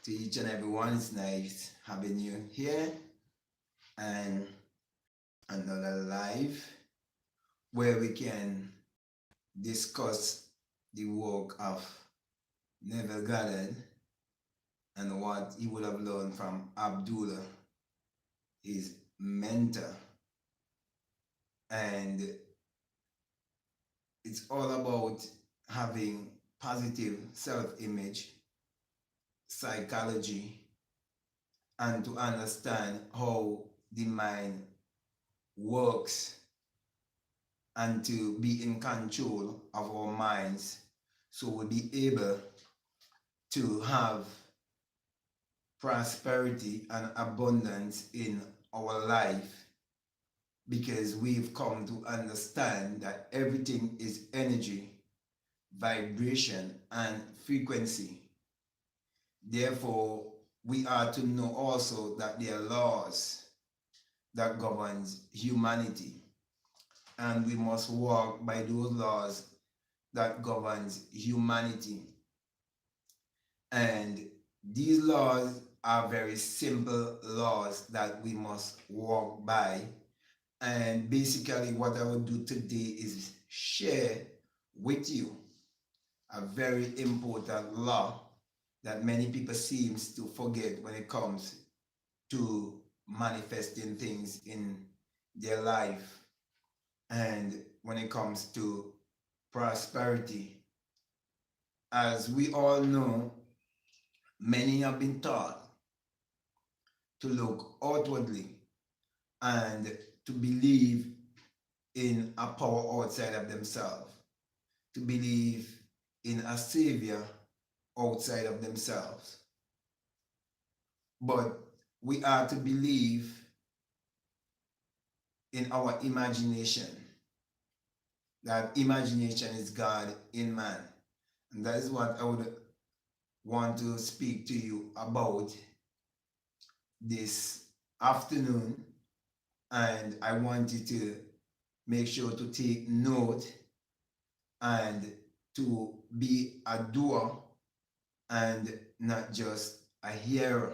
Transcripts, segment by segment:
to each and everyone. It's nice having you here and another live where we can discuss the work of Neville Goddard and what he would have learned from Abdullah, his mentor. And it's all about having positive self-image, psychology, and to understand how the mind works and to be in control of our minds so we'll be able to have prosperity and abundance in our life, because we've come to understand that everything is energy, vibration, and frequency. Therefore, we are to know also that there are laws that governs humanity, and we must walk by those laws that governs humanity. And these laws are very simple laws that we must walk by. And basically what I will do today is share with you a very important law that many people seems to forget when it comes to manifesting things in their life and when it comes to prosperity. As we all know, many have been taught to look outwardly and to believe in a power outside of themselves, to believe in a savior outside of themselves. But we are to believe in our imagination, that imagination is God in man. And that is what I would want to speak to you about this afternoon. And I want you to make sure to take note and to be a doer and not just a hearer.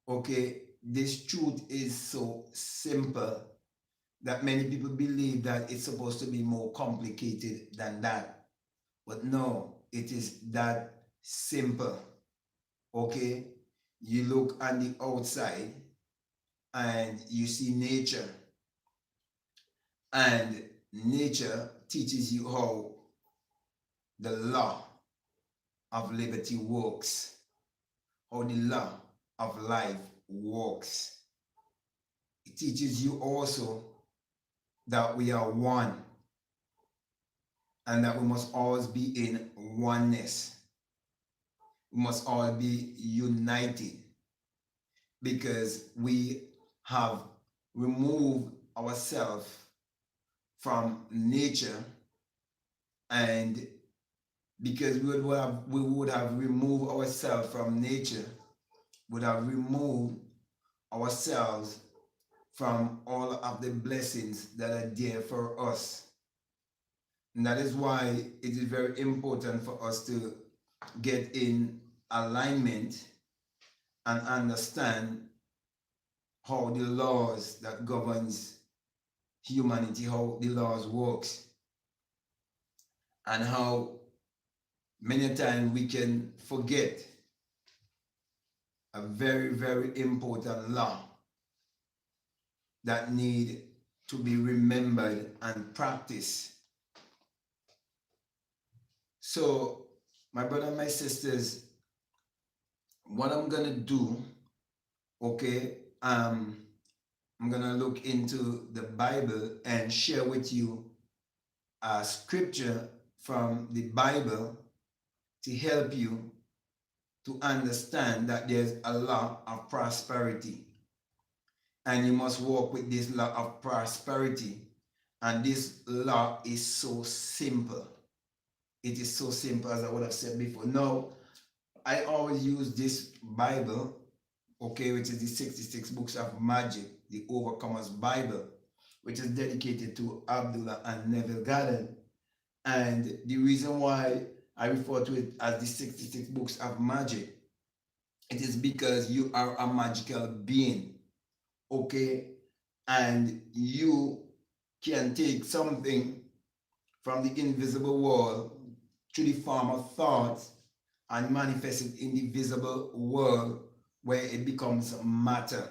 Okay, this truth is so simple that many people believe that it's supposed to be more complicated than that. But no, it is that simple. Okay, you look on the outside and you see nature, and nature teaches you how the law of liberty works, how the law of life works. It teaches you also that we are one and that we must always be in oneness. We must all be united because we have removed ourselves from nature, and because we would have removed ourselves from nature, would have removed ourselves from all of the blessings that are there for us. And that is why it is very important for us to get in alignment and understand how the laws that governs humanity, how the laws works, and how many times we can forget a very, very important law that need to be remembered and practiced. So, my brother and my sisters, what I'm gonna do, okay, I'm gonna look into the Bible and share with you a scripture from the Bible to help you to understand that there's a law of prosperity. And you must walk with this law of prosperity. And this law is so simple. It is so simple, as I would have said before. Now, I always use this Bible, okay, which is the 66 books of magic, the Overcomer's Bible, which is dedicated to Abdullah and Neville Goddard. And the reason why I refer to it as the 66 books of magic It is because you are a magical being, okay? And you can take something from the invisible world to the form of thoughts and manifest it in the visible world where it becomes matter.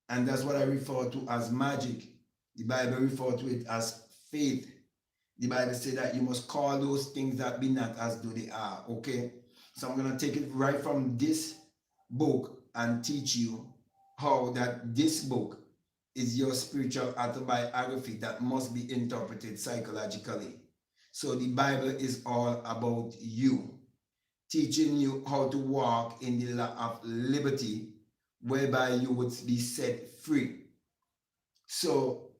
And that's what I refer to as magic. The Bible refers to it as faith. The Bible says that you must call those things that be not as though they are. Okay? So I'm going to take it right from this book and teach you how that this book is your spiritual autobiography that must be interpreted psychologically. So the Bible is all about you, teaching you how to walk in the law of liberty, whereby you would be set free. So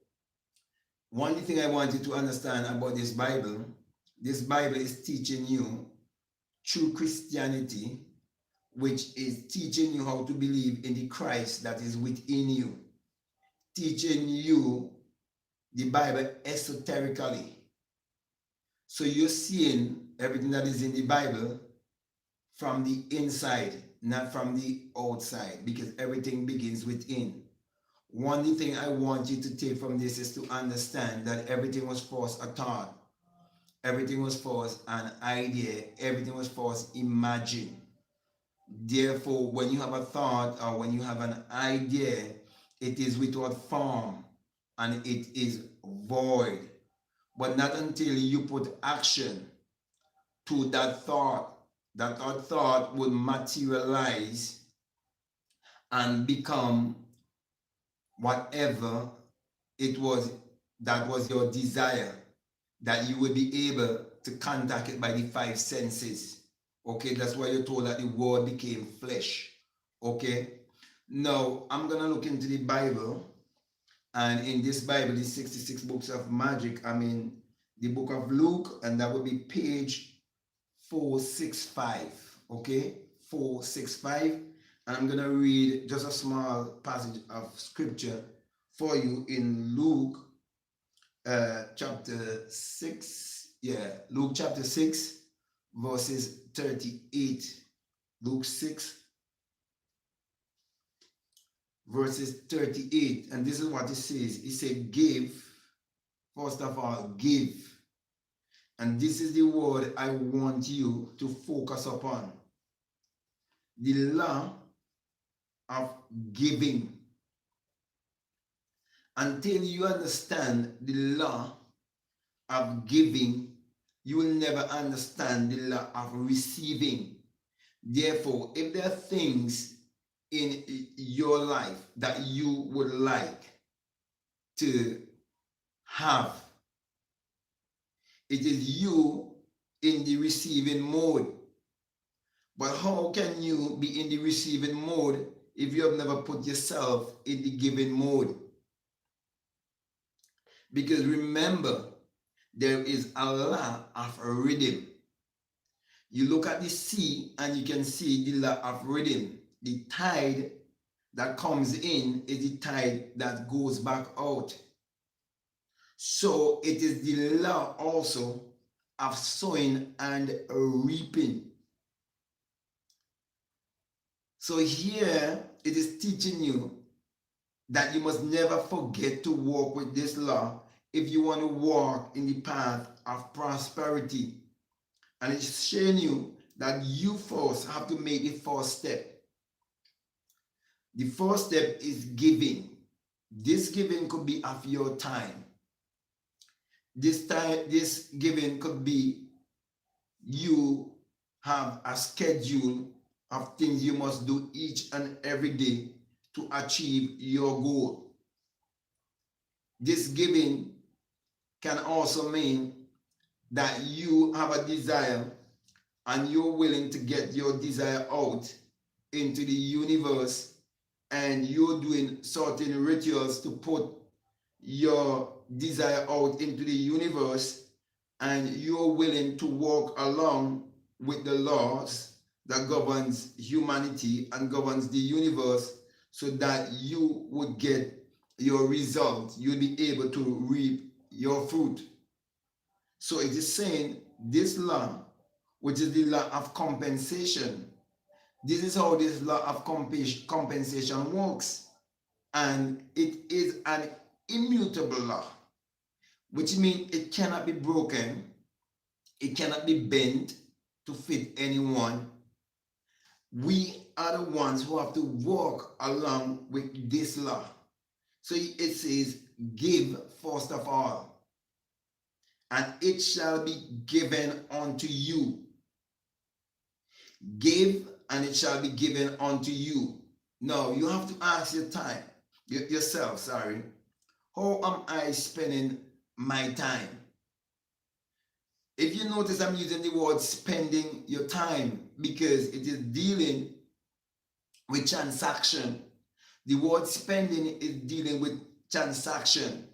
one thing I want you to understand about this Bible is teaching you true Christianity, which is teaching you how to believe in the Christ that is within you, teaching you the Bible esoterically. So you're seeing everything that is in the Bible from the inside, not from the outside, because everything begins within. One thing I want you to take from this is to understand that everything was first a thought, everything was first an idea, everything was first imagined. Therefore, when you have a thought or when you have an idea, it is without form and it is void. But not until you put action to that thought will materialize and become whatever it was that was your desire, that you will be able to contact it by the five senses. Okay, that's why you're told that the word became flesh. Okay, now I'm gonna look into the Bible, and in this Bible, the 66 books of magic, I mean the book of Luke, and that will be page 465. Okay, 465. And I'm gonna read just a small passage of scripture for you in Luke chapter 6. Yeah, Luke chapter 6, verses 38. Luke 6, verses 38. And this is what it says. He said, give. First of all, give. And this is the word I want you to focus upon. The law of giving. Until you understand the law of giving, you will never understand the law of receiving. Therefore, if there are things in your life that you would like to have, it is you in the receiving mode. But how can you be in the receiving mode if you have never put yourself in the giving mode? Because remember, there is a law of rhythm. You look at the sea and you can see the law of rhythm. The tide that comes in is the tide that goes back out. So it is the law also of sowing and reaping. So here it is teaching you that you must never forget to walk with this law if you want to walk in the path of prosperity. And it's showing you that you first have to make the first step. The first step is giving. This giving could be of your time. This giving could be you have a schedule of things you must do each and every day to achieve your goal. This giving can also mean that you have a desire and you're willing to get your desire out into the universe, and you're doing certain rituals to put your desire out into the universe, and you're willing to walk along with the laws that governs humanity and governs the universe so that you would get your result. You'll be able to reap your fruit. So it is saying this law, which is the law of compensation, This is how this law of compensation works. And it is an immutable law, which means it cannot be broken, it cannot be bent to fit anyone. We are the ones who have to walk along with this law. So it says, give first of all, and it shall be given unto you. Give, and it shall be given unto you. Now, you have to ask yourself, how am I spending my time? If you notice, I'm using the word spending your time because it is dealing with transaction. The word spending is dealing with transaction.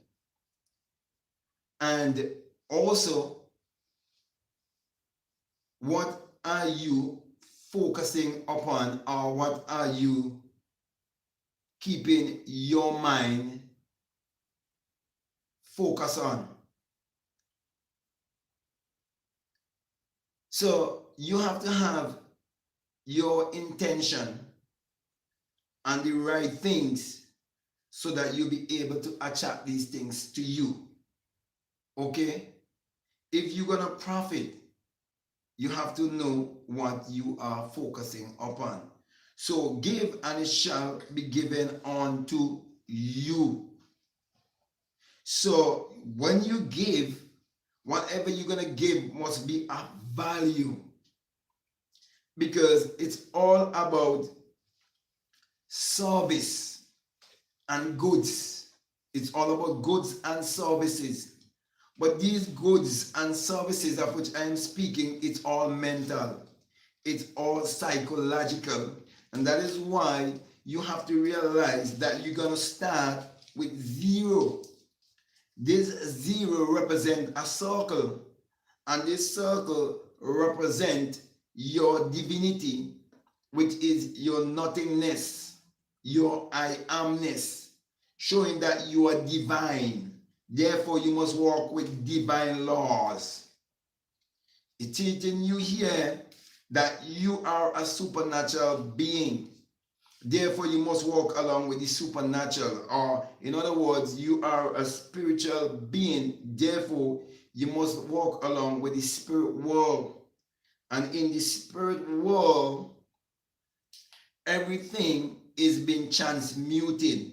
And also, what are you focusing upon, or what are you keeping your mind focused on? So you have to have your intention and the right things so that you'll be able to attract these things to you. Okay? If you're going to profit, you have to know what you are focusing upon. So give, and it shall be given unto you. So when you give, whatever you're going to give must be of value, because it's all about service and goods. It's all about goods and services. But these goods and services of which I am speaking, it's all mental. It's all psychological. And that is why you have to realize that you're going to start with zero. This zero represents a circle, and this circle represents your divinity, which is your nothingness, your I amness, showing that you are divine. Therefore, you must walk with divine laws. It's teaching you here that you are a supernatural being. Therefore, you must walk along with the supernatural, or in other words, you are a spiritual being. Therefore, you must walk along with the spirit world. And in the spirit world, everything is being transmuted,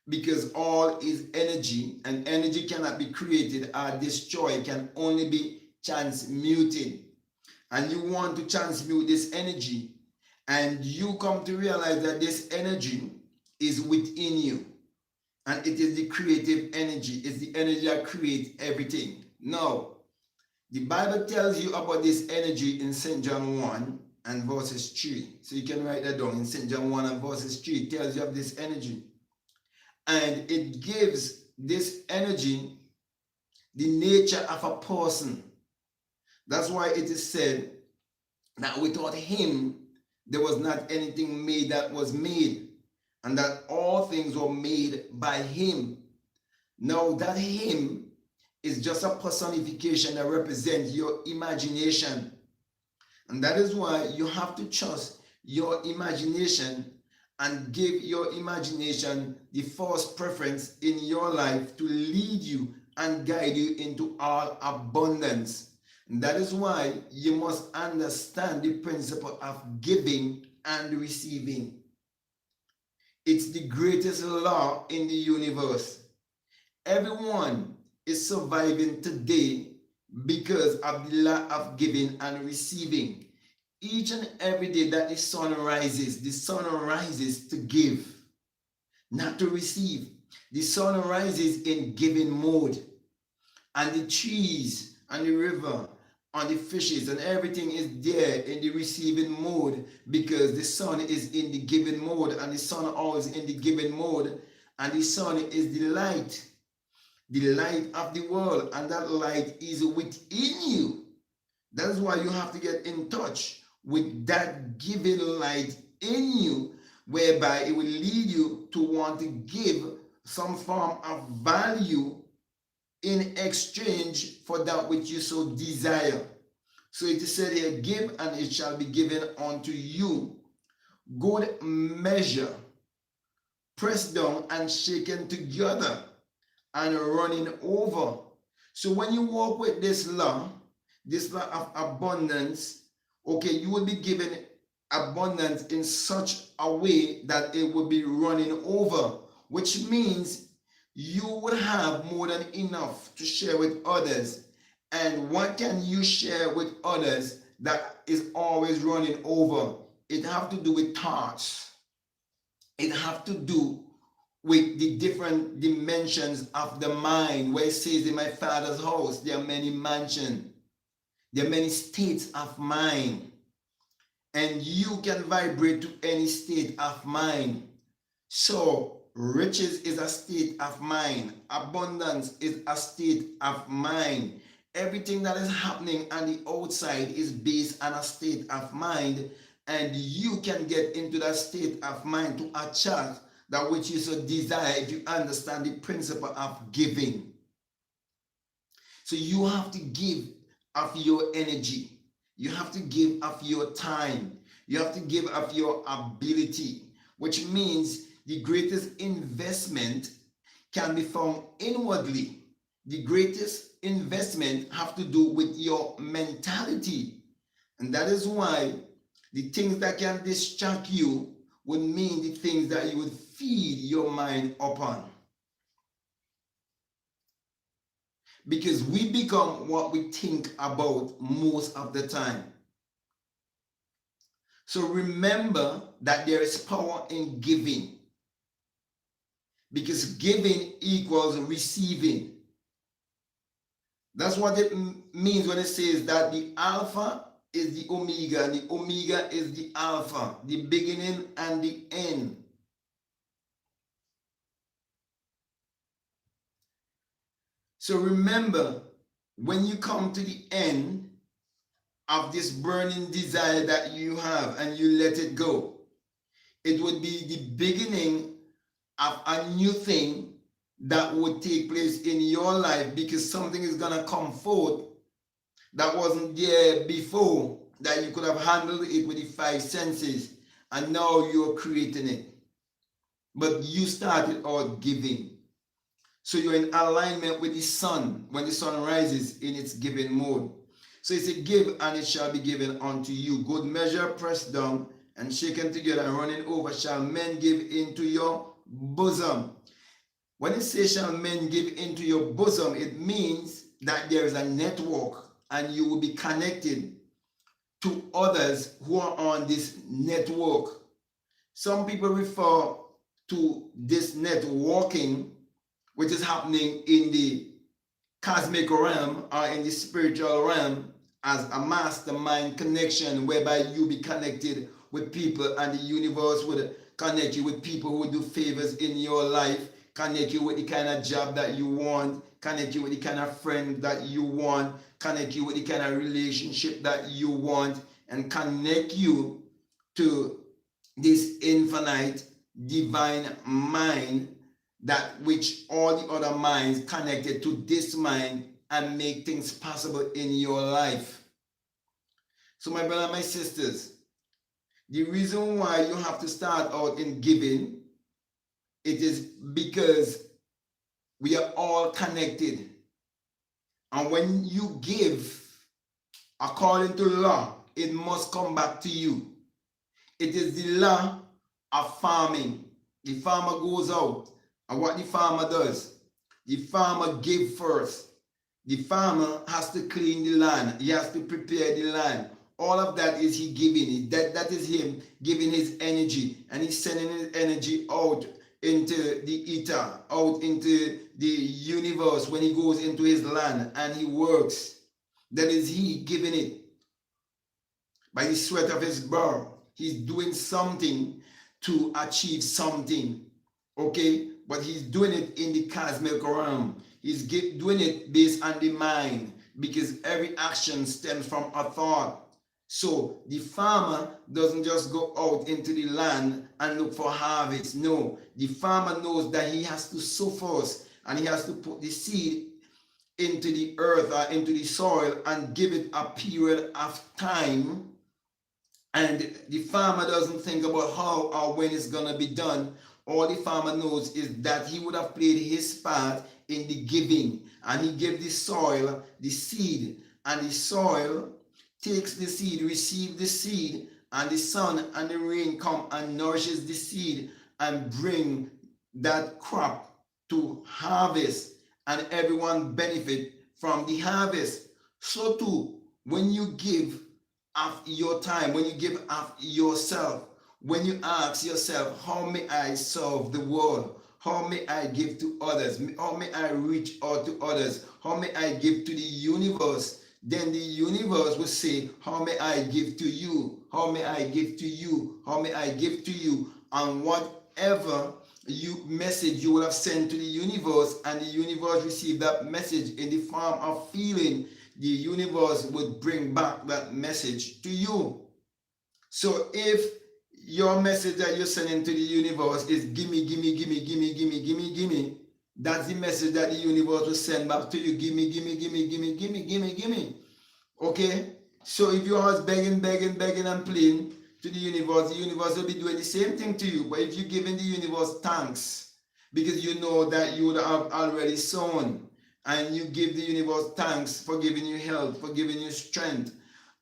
because all is energy, and energy cannot be created or destroyed, can only be transmuted. And you want to transmute this energy, and you come to realize that this energy is within you, and it is the creative energy. It's the energy that creates everything. Now, the Bible tells you about this energy in St. John 1 and verses 3. So you can write that down. In St. John 1 and verses 3, it tells you of this energy. And it gives this energy the nature of a person. That's why it is said that without him, there was not anything made that was made, and that all things were made by him. Now, that him is just a personification that represents your imagination. And that is why you have to trust your imagination and give your imagination the first preference in your life to lead you and guide you into all abundance. And that is why you must understand the principle of giving and receiving. It's the greatest law in the universe. Everyone is surviving today because of the law of giving and receiving. Each and every day that the sun rises to give, not to receive. The sun rises in giving mode, and the trees and the river and the fishes and everything is there in the receiving mode, because the sun is in the giving mode, and the sun always in the giving mode, and the sun is the light of the world, and that light is within you. That's why you have to get in touch with that giving light in you, whereby it will lead you to want to give some form of value in exchange for that which you so desire. So it is said here, give and it shall be given unto you. good measure, pressed down and shaken together and running over. So when you walk with this law of abundance, okay, you will be given abundance in such a way that it will be running over, which means you will have more than enough to share with others. And what can you share with others that is always running over? It have to do with thoughts. It have to do with the different dimensions of the mind, where it says in my father's house there are many mansions, there are many states of mind, and you can vibrate to any state of mind. So riches is a state of mind, abundance is a state of mind. Everything that is happening on the outside is based on a state of mind, and you can get into that state of mind to attract that which you so desire if you understand the principle of giving. So you have to give of your energy, you have to give of your time, you have to give of your ability, which means the greatest investment can be found inwardly. The greatest investment have to do with your mentality. And that is why the things that can distract you would mean the things that you would feed your mind upon. Because we become what we think about most of the time. So remember that there is power in giving. Because giving equals receiving. That's what it means when it says that the Alpha is the Omega, and the Omega is the Alpha, the beginning and the end. So remember, when you come to the end of this burning desire that you have and you let it go, it would be the beginning of a new thing that would take place in your life, because something is going to come forth that wasn't there before, that you could have handled it with the five senses, and now you're creating it. But you started out giving. So you're in alignment with the sun when the sun rises in its giving mode. So it's a give and it shall be given unto you. Good measure, pressed down and shaken together and running over, shall men give into your bosom. When it says shall men give into your bosom, it means that there is a network and you will be connected to others who are on this network. Some people refer to this networking, which is happening in the cosmic realm or in the spiritual realm, as a mastermind connection, whereby you be connected with people and the universe would connect you with people who do favors in your life, connect you with the kind of job that you want, connect you with the kind of friend that you want, connect you with the kind of relationship that you want, and connect you to this infinite divine mind, that which all the other minds connected to this mind, and make things possible in your life. So my brother, my sisters, the reason why you have to start out in giving, it is because we are all connected. And when you give according to law, it must come back to you. It is the law of farming. The farmer goes out, and what the farmer does, the farmer gives first. The farmer has to clean the land. He has to prepare the land. All of that is he giving. That is him giving his energy, and he's sending his energy out into the ether, out into the universe when he goes into his land and he works. That is he giving it by the sweat of his brow. He's doing something to achieve something, okay? But he's doing it in the cosmic realm. He's doing it based on the mind, because every action stems from a thought. So the farmer doesn't just go out into the land and look for harvest. No, the farmer knows that he has to sow first, and he has to put the seed into the earth or into the soil and give it a period of time, And the farmer doesn't think about how or when it's going to be done. All the farmer knows is that he would have played his part in the giving, and he gave the soil the seed, and the soil takes the seed, receives the seed, and the sun and the rain come and nourishes the seed and bring that crop to harvest, and everyone benefit from the harvest. So too, when you give of your time, when you give of yourself, when you ask yourself, how may I serve the world? How may I give to others? How may I reach out to others? How may I give to the universe? Then the universe will say, how may I give to you? How may I give to you? How may I give to you? And whatever message you will have sent to the universe, and the universe receive that message in the form of feeling, the universe would bring back that message to you. So if your message that you're sending to the universe is gimme, gimme, gimme, gimme, gimme, gimme, gimme, that's the message that the universe will send back to you. Gimme, gimme, gimme, gimme, gimme, gimme, gimme. Okay? So if you're always begging, begging, begging and pleading to the universe will be doing the same thing to you. But if you're giving the universe thanks, because you know that you would have already sown, and you give the universe thanks for giving you health, for giving you strength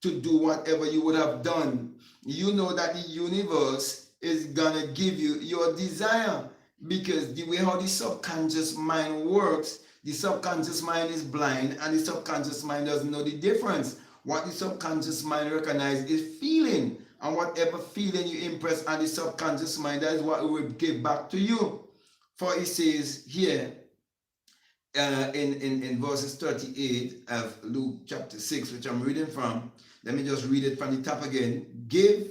to do whatever you would have done, you know that the universe is gonna give you your desire. Because the way how the subconscious mind works, the subconscious mind is blind, and the subconscious mind doesn't know the difference. What the subconscious mind recognizes is feeling, and whatever feeling you impress on the subconscious mind, that is what it will give back to you. For it says here, in verses 38 of Luke chapter 6, which I'm reading from, let me just read it from the top again. Give,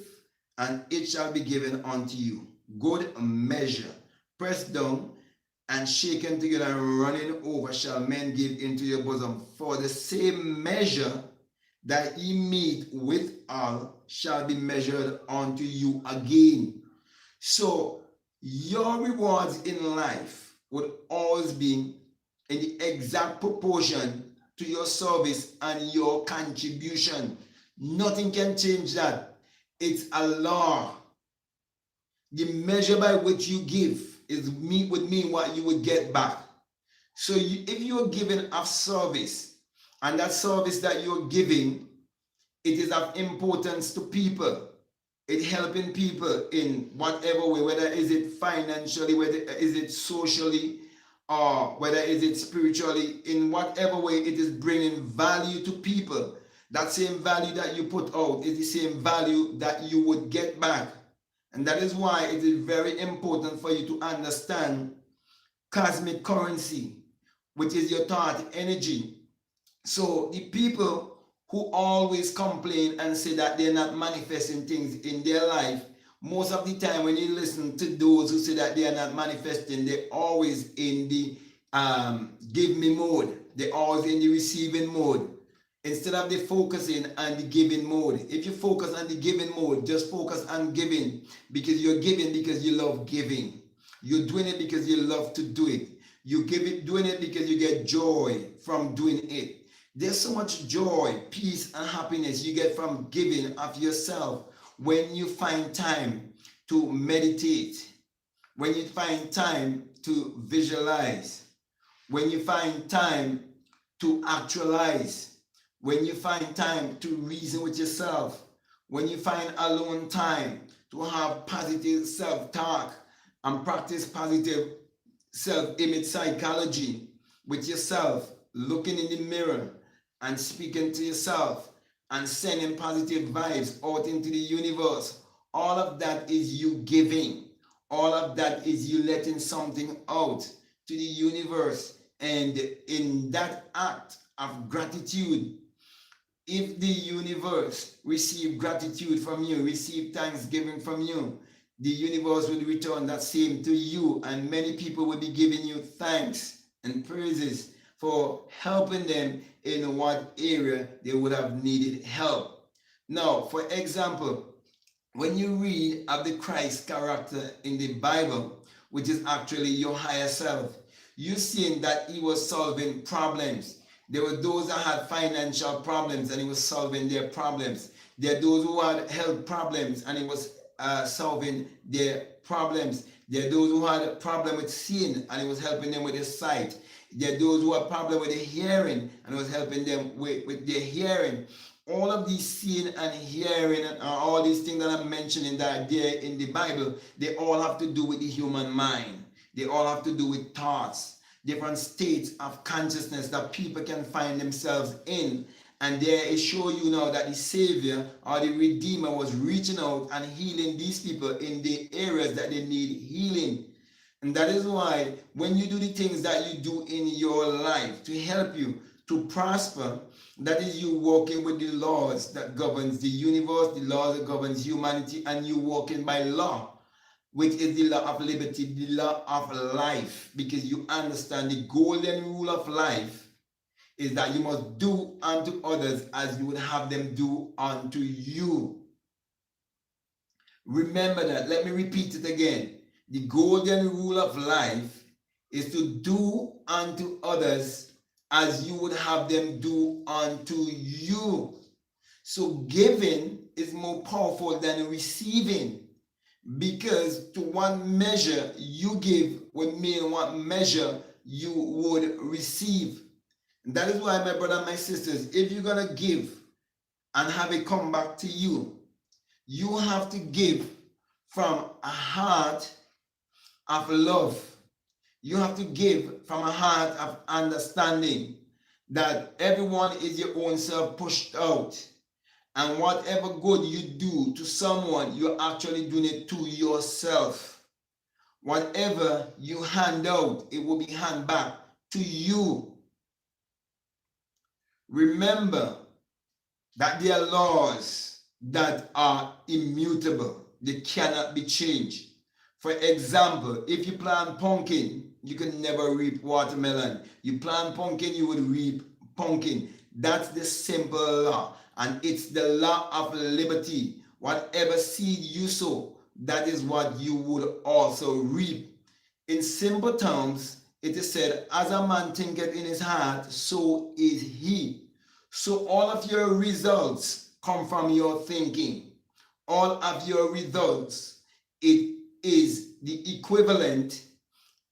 and it shall be given unto you. Good measure, pressed down and shaken together and running over, shall men give into your bosom. For the same measure that ye meet withal shall be measured unto you again. So your rewards in life would always be in the exact proportion to your service and your contribution. Nothing can change that. It's a law. The measure by which you give would mean what you would get back. So if you're giving of service, and that service that you're giving, it is of importance to people. It's helping people in whatever way, whether is it financially, whether is it socially, or whether is it spiritually, in whatever way it is bringing value to people. That same value that you put out is the same value that you would get back. And that is why it is very important for you to understand cosmic currency, which is your thought energy. So the people who always complain and say that they're not manifesting things in their life, most of the time when you listen to those who say that they are not manifesting, they're always in the give me mode. They're always in the receiving mode, instead of the focusing on the giving mode. If you focus on the giving mode, just focus on giving, because you're giving because you love giving. You're doing it because you love to do it. You give it, doing it because you get joy from doing it. There's so much joy, peace, and happiness you get from giving of yourself when you find time to meditate, when you find time to visualize, when you find time to actualize, when you find time to reason with yourself, when you find alone time to have positive self-talk and practice positive self-image psychology with yourself, looking in the mirror and speaking to yourself and sending positive vibes out into the universe. All of that is you giving. All of that is you letting something out to the universe. And in that act of gratitude, if the universe receive gratitude from you, receive thanksgiving from you, the universe will return that same to you, and many people will be giving you thanks and praises for helping them in what area they would have needed help. Now, for example, when you read of the Christ character in the Bible, which is actually your higher self, you're seeing that he was solving problems. There were those that had financial problems and he was solving their problems. There are those who had health problems and he was solving their problems. There are those who had a problem with seeing and he was helping them with their sight. There are those who had a problem with their hearing and he was helping them with their hearing. All of these seeing and hearing and all these things that I'm mentioning that are there in the Bible, they all have to do with the human mind. They all have to do with thoughts, different states of consciousness that people can find themselves in. And there it show you now that the Savior or the Redeemer was reaching out and healing these people in the areas that they need healing. And that is why when you do the things that you do in your life to help you to prosper, that is you walking with the laws that governs the universe, the laws that governs humanity, and you walking by law, which is the law of liberty, the law of life, because you understand the golden rule of life is that you must do unto others as you would have them do unto you. Remember that. Let me repeat it again. The golden rule of life is to do unto others as you would have them do unto you. So giving is more powerful than receiving, because to what measure you give would mean what measure you would receive. And that is why, my brother and my sisters, if you're going to give and have it come back to you, you have to give from a heart of love. You have to give from a heart of understanding that everyone is your own self pushed out. And whatever good you do to someone, you're actually doing it to yourself. Whatever you hand out, it will be handed back to you. Remember that there are laws that are immutable. They cannot be changed. For example, if you plant pumpkin, you can never reap watermelon. You plant pumpkin, you will reap pumpkin. That's the simple law. And it's the law of liberty. Whatever seed you sow, that is what you would also reap. In simple terms, it is said, as a man thinketh in his heart, so is he. So all of your results come from your thinking. All of your results, it is the equivalent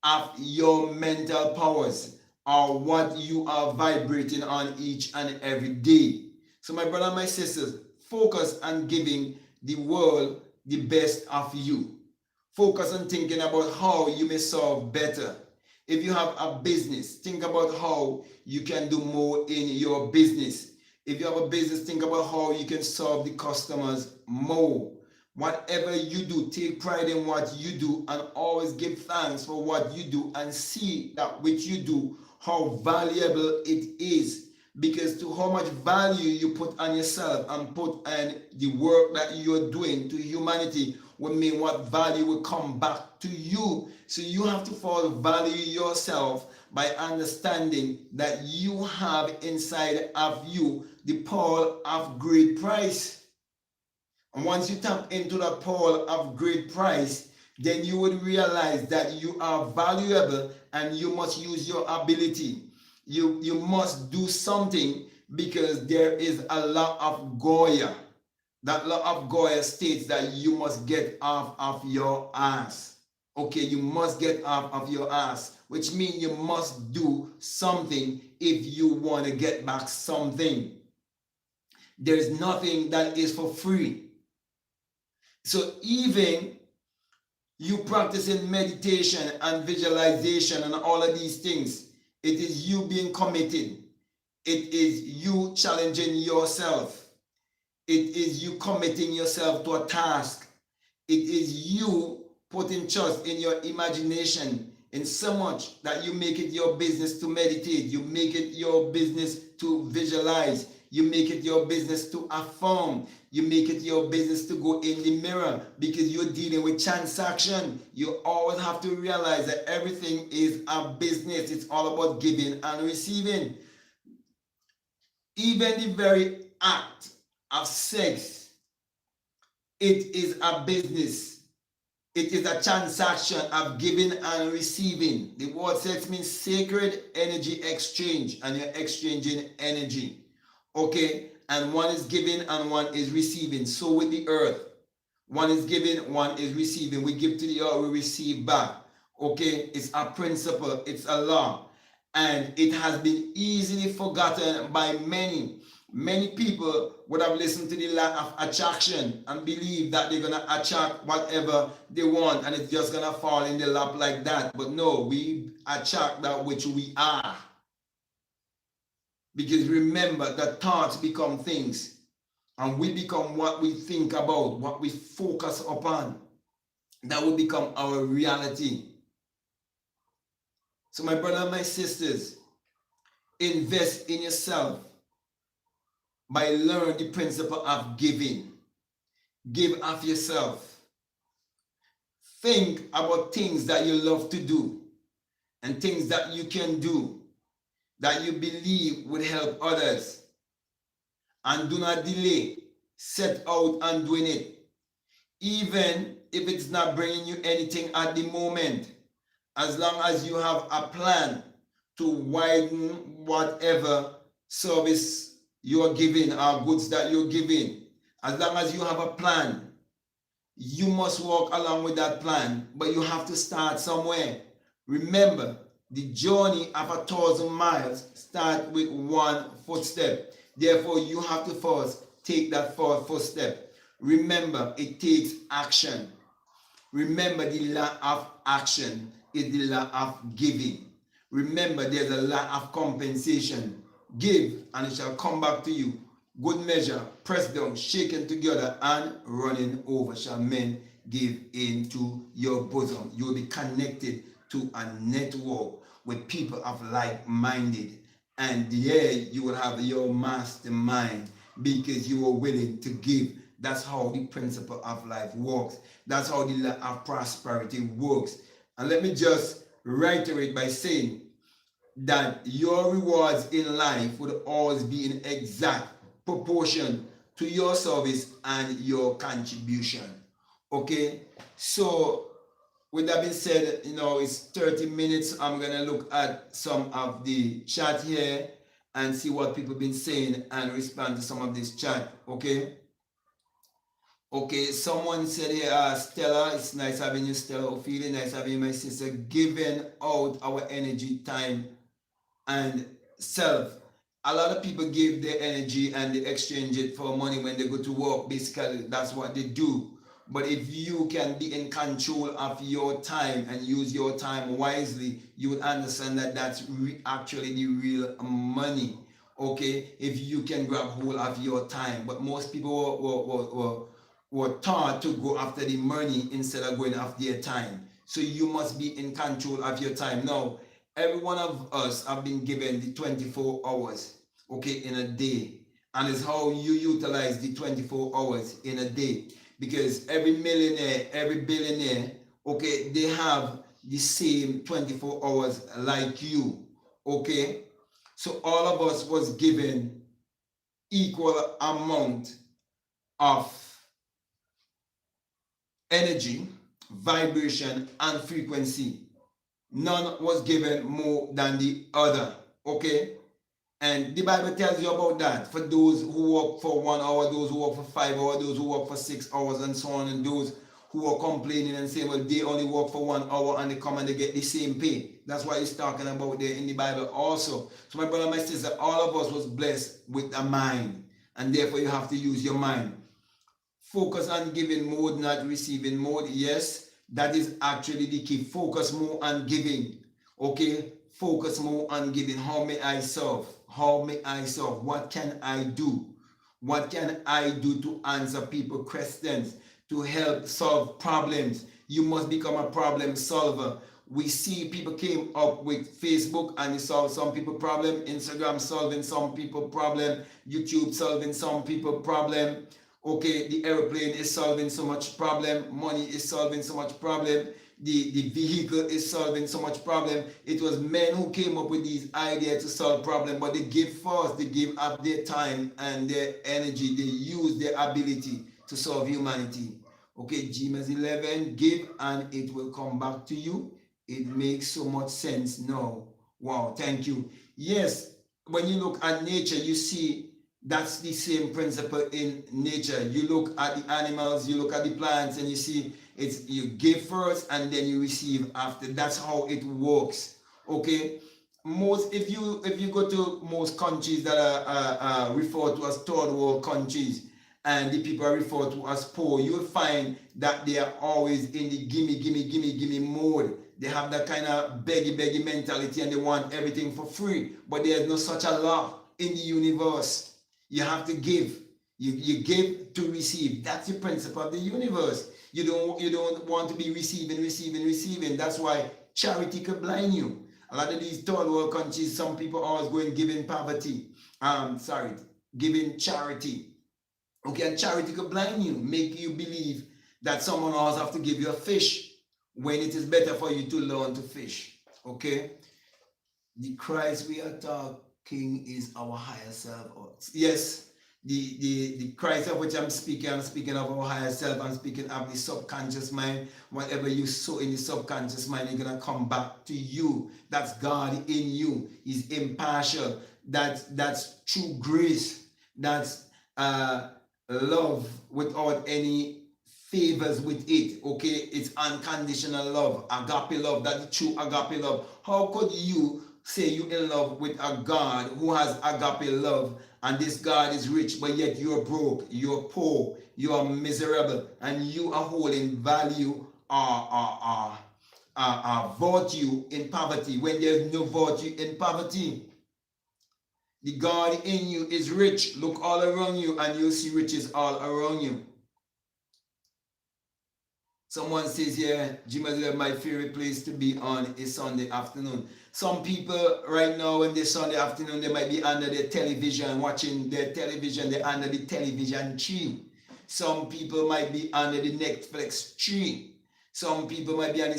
of your mental powers, or what you are vibrating on each and every day. So my brother and my sisters, focus on giving the world the best of you. Focus on thinking about how you may solve better. If you have a business, think about how you can do more in your business. If you have a business, think about how you can serve the customers more. Whatever you do, take pride in what you do and always give thanks for what you do, and see that which you do, how valuable it is. Because to how much value you put on yourself and put on the work that you're doing to humanity will mean what value will come back to you. So you have to first value yourself by understanding that you have inside of you the pearl of great price. And once you tap into that pearl of great price, then you would realize that you are valuable and you must use your ability. You must do something, because there is a law of Goya. That law of Goya states that you must get off of your ass. Okay, you must get off of your ass, which means you must do something if you want to get back something. There is nothing that is for free. So even you practicing meditation and visualization and all of these things, it is you being committed. It is you challenging yourself. It is you committing yourself to a task. It is you putting trust in your imagination in so much that you make it your business to meditate. You make it your business to visualize. You make it your business to affirm. You make it your business to go in the mirror, because you're dealing with transaction. You always have to realize that everything is a business. It's all about giving and receiving. Even the very act of sex, it is a business. It is a transaction of giving and receiving. The word sex means sacred energy exchange, and you're exchanging energy. Okay, and one is giving and one is receiving. So with the earth, one is giving, one is receiving. We give to the earth, we receive back. Okay, it's a principle, it's a law, and it has been easily forgotten by many. Many people would have listened to the law of attraction and believe that they're gonna attract whatever they want and it's just gonna fall in their lap like that. But no, we attract that which we are. Because remember, the thoughts become things, and we become what we think about, what we focus upon. That will become our reality. So my brother and my sisters, invest in yourself by learning the principle of giving. Give of yourself. Think about things that you love to do and things that you can do that you believe would help others. And do not delay. Set out and doing it. Even if it's not bringing you anything at the moment, as long as you have a plan to widen whatever service you're giving or goods that you're giving, as long as you have a plan, you must walk along with that plan, but you have to start somewhere. Remember, the journey of 1,000 miles starts with one footstep. Therefore, you have to first take that first footstep. Remember, it takes action. Remember, the law of action is the law of giving. Remember, there's a law of compensation. Give, and it shall come back to you. Good measure, pressed down, shaken together, and running over shall men give into your bosom. You will be connected to a network with people of like-minded, and there you will have your mastermind because you are willing to give. That's how the principle of life works. That's how the law of prosperity works. And let me just reiterate by saying that your rewards in life would always be in exact proportion to your service and your contribution. Okay, so with that being said, it's 30 minutes. I'm gonna look at some of the chat here and see what people been saying and respond to some of this chat. Okay, someone said here, Stella, it's nice having you, Stella. Ophelia, nice having you, my sister. Giving out our energy, time, and self. A lot of people give their energy and they exchange it for money when they go to work. Basically, that's what they do. But if you can be in control of your time and use your time wisely, you will understand that that's actually the real money. Okay, if you can grab hold of your time. But most people were taught to go after the money instead of going after their time. So you must be in control of your time. Now, every one of us have been given the 24 hours, okay, in a day. And it's how you utilize the 24 hours in a day. Because every millionaire, every billionaire, okay, they have the same 24 hours like you, okay? So all of us was given equal amount of energy, vibration, and frequency. None was given more than the other, okay? And the Bible tells you about that. For those who work for 1 hour, those who work for 5 hours, those who work for 6 hours, and so on, and those who are complaining and saying, well, they only work for 1 hour and they come and they get the same pay. That's what he's talking about there in the Bible also. So my brother, my sister, all of us was blessed with a mind, and therefore you have to use your mind. Focus on giving mode, not receiving mode. Yes, that is actually the key. Focus more on giving. Okay, focus more on giving. How may I serve? How may I serve? What can I do? What can I do to answer people's questions, to help solve problems? You must become a problem solver. We see people came up with Facebook and they solve some people problem, Instagram solving some people problem, YouTube solving some people problem. Okay, the airplane is solving so much problem, money is solving so much problem, the vehicle is solving so much problem. It was men who came up with these ideas to solve problem, but they give first, they give up their time and their energy, they use their ability to solve humanity. Okay, James 11, give and it will come back to you. It makes so much sense now. Wow, thank you. Yes, when you look at nature, you see That's the same principle in nature. You look at the animals, you look at the plants, and you see it's you give first and then you receive after. That's how it works. Okay. Most if you go to most countries that are referred to as third world countries, and the people are referred to as poor, you will find that they are always in the gimme, gimme, gimme, gimme mode. They have that kind of beggy, beggy mentality and they want everything for free. But there is no such a law in the universe. You have to give. You give to receive. That's the principle of the universe. You don't want to be receiving, receiving, receiving. That's why charity could blind you. A lot of these third world countries, some people always go and giving poverty. Giving charity. Okay, and charity could blind you, make you believe that someone else have to give you a fish when it is better for you to learn to fish. Okay, the Christ we are talking is our higher self. Yes, the Christ of which I'm speaking of our higher self. I'm speaking of the subconscious mind. Whatever you sow in the subconscious mind, you're gonna come back to you. That's God in you. He's impartial. That's true grace. That's love without any favors with it. Okay, it's unconditional love, agape love. That's the true agape love. How could you say you in love with a God who has agape love, and this God is rich, but yet you're broke, you're poor, you are miserable, and you are holding value virtue in poverty when there's no virtue in poverty? The God in you is rich. Look all around you and you'll see riches all around you. Someone says here, Jim, my favorite place to be on is Sunday afternoon. Some people right now, when they Sunday afternoon, they might be under their television, watching their television. They're under the television tree. Some people might be under the Netflix tree. Some people might be under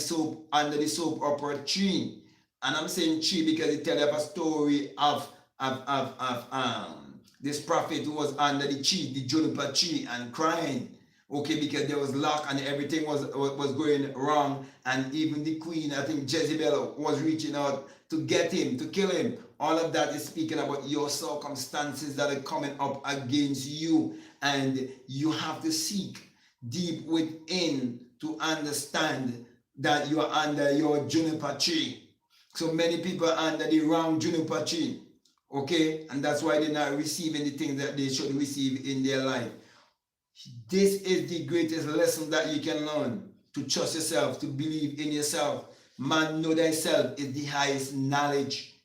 the soap opera tree. And I'm saying tree because it tells you a story of this prophet who was under the tree, the juniper tree, and crying. Okay, because there was lack and everything was going wrong, and even the queen, I think Jezebel, was reaching out to get him, to kill him. All of that is speaking about your circumstances that are coming up against you, and you have to seek deep within to understand that you are under your juniper tree. So many people are under the wrong juniper tree. Okay, and that's why they're not receiving the things that they should receive in their life. This is the greatest lesson that you can learn: to trust yourself, to believe in yourself. Man, know thyself is the highest knowledge.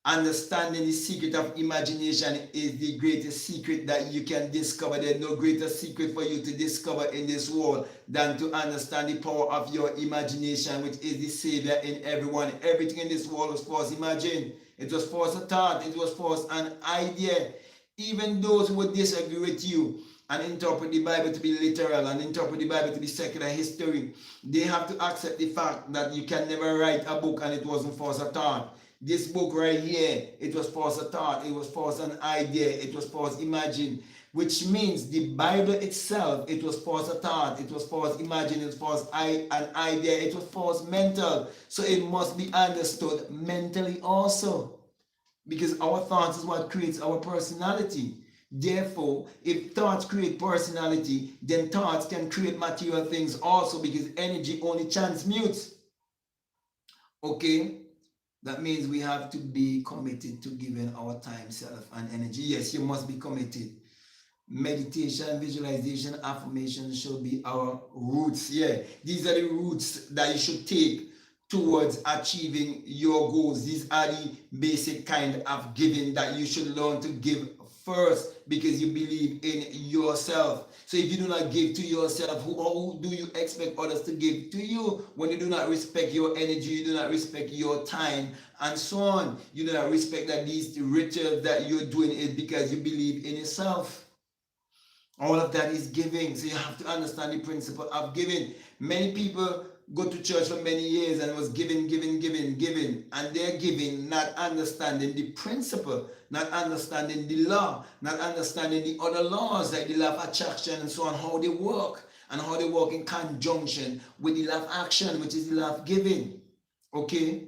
Understanding the secret of imagination is the greatest secret that you can discover. There's no greater secret for you to discover in this world than to understand the power of your imagination, which is the savior in everyone. Everything in this world was first imagined. It was first a thought. It was first an idea. Even those who would disagree with you and interpret the Bible to be literal and interpret the Bible to be secular history, they have to accept the fact that you can never write a book and it wasn't first a thought. This book right here, it was first a thought, it was first an idea, it was first imagined, which means the Bible itself, it was first a thought, it was first imagined, it was first an idea, it was first mental. So it must be understood mentally also, because our thoughts is what creates our personality. Therefore, if thoughts create personality, then thoughts can create material things also, because energy only transmutes. Okay? That means we have to be committed to giving our time, self, and energy. Yes, you must be committed. Meditation, visualization, affirmation should be our roots. Yeah, these are the roots that you should take towards achieving your goals. These are the basic kind of giving that you should learn to give first, because you believe in yourself. So if you do not give to yourself, how do you expect others to give to you? When you do not respect your energy, you do not respect your time, and so on. You do not respect that these rituals that you're doing is because you believe in yourself. All of that is giving. So you have to understand the principle of giving. Many people go to church for many years and was giving, and they're giving, not understanding the principle, not understanding the law, not understanding the other laws like the law of attraction and so on, how they work, and how they work in conjunction with the law of action, which is the law of giving. Okay?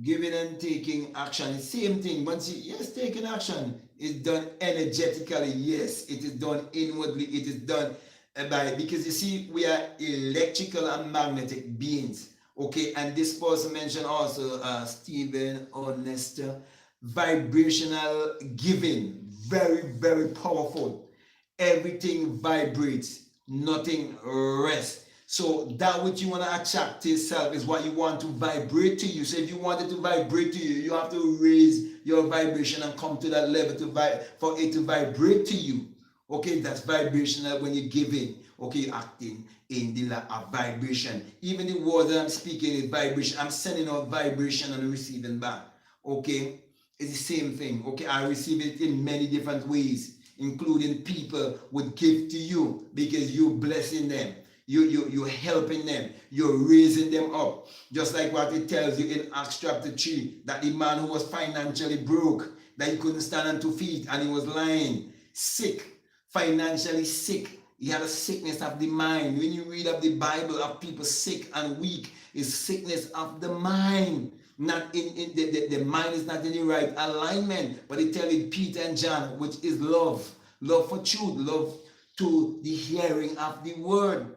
Giving and taking action, same thing. Once you, yes, taking action is done energetically. Yes, it is done inwardly. It is done by, because you see, we are electrical and magnetic beings. Okay, and this person mentioned also, Stephen Honesta, vibrational giving, very, very powerful. Everything vibrates, nothing rests. So that which you want to attract to yourself is what you want to vibrate to you. So if you want it to vibrate to you, you have to raise your vibration and come to that level to for it to vibrate to you. Okay, that's vibrational when you give in. Okay, you're acting in the vibration. Even the words that I'm speaking is vibration. I'm sending out vibration and receiving back. Okay, it's the same thing. Okay, I receive it in many different ways, including people would give to you because you're blessing them. You're helping them. You're raising them up. Just like what it tells you in Acts chapter 3, that the man who was financially broke, that he couldn't stand on 2 feet and he was lying, sick, financially sick. He had a sickness of the mind. When you read of the Bible of people sick and weak, it's sickness of the mind. Not in the mind is not in the right alignment. But it tells you Peter and John, which is love. Love for truth, love to the hearing of the word.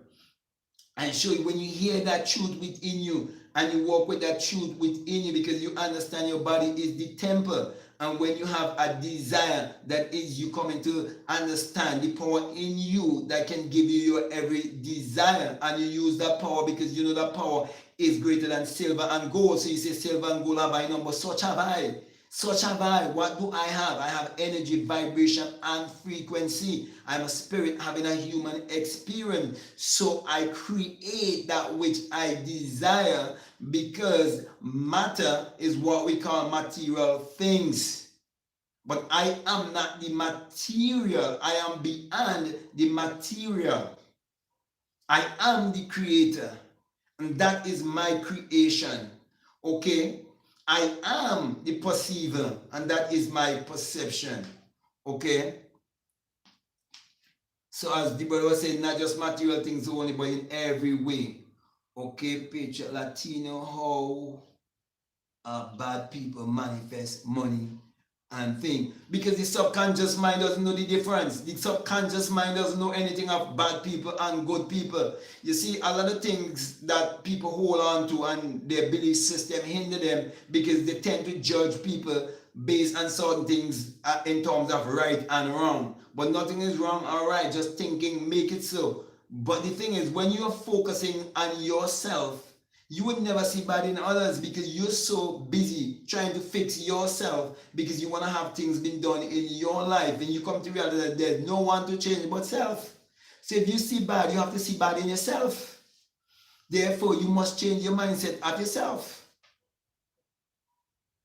And so when you hear that truth within you and you walk with that truth within you, because you understand your body is the temple, and when you have a desire, that is you coming to understand the power in you that can give you your every desire, and you use that power because you know that power is greater than silver and gold. So you say, silver and gold have I none, but such have I. Such have I. What do I have? I have energy, vibration, and frequency. I'm a spirit having a human experience. So I create that which I desire, because matter is what we call material things. But I am not the material. I am beyond the material. I am the creator. And that is my creation. Okay? I am the perceiver, and that is my perception. Okay? So as the brother was saying, not just material things only, but in every way. Okay, picture Latino, how bad people manifest money and thing, because the subconscious mind doesn't know the difference. The subconscious mind doesn't know anything of bad people and good people. You see, a lot of things that people hold on to and their belief system hinder them, because they tend to judge people based on certain things in terms of right and wrong. But nothing is wrong or right, just thinking make it so. But the thing is, when you're focusing on yourself, you would never see bad in others, because you're so busy trying to fix yourself, because you want to have things being done in your life, and you come to realize that there's no one to change but self. So if you see bad, you have to see bad in yourself. Therefore, you must change your mindset at yourself.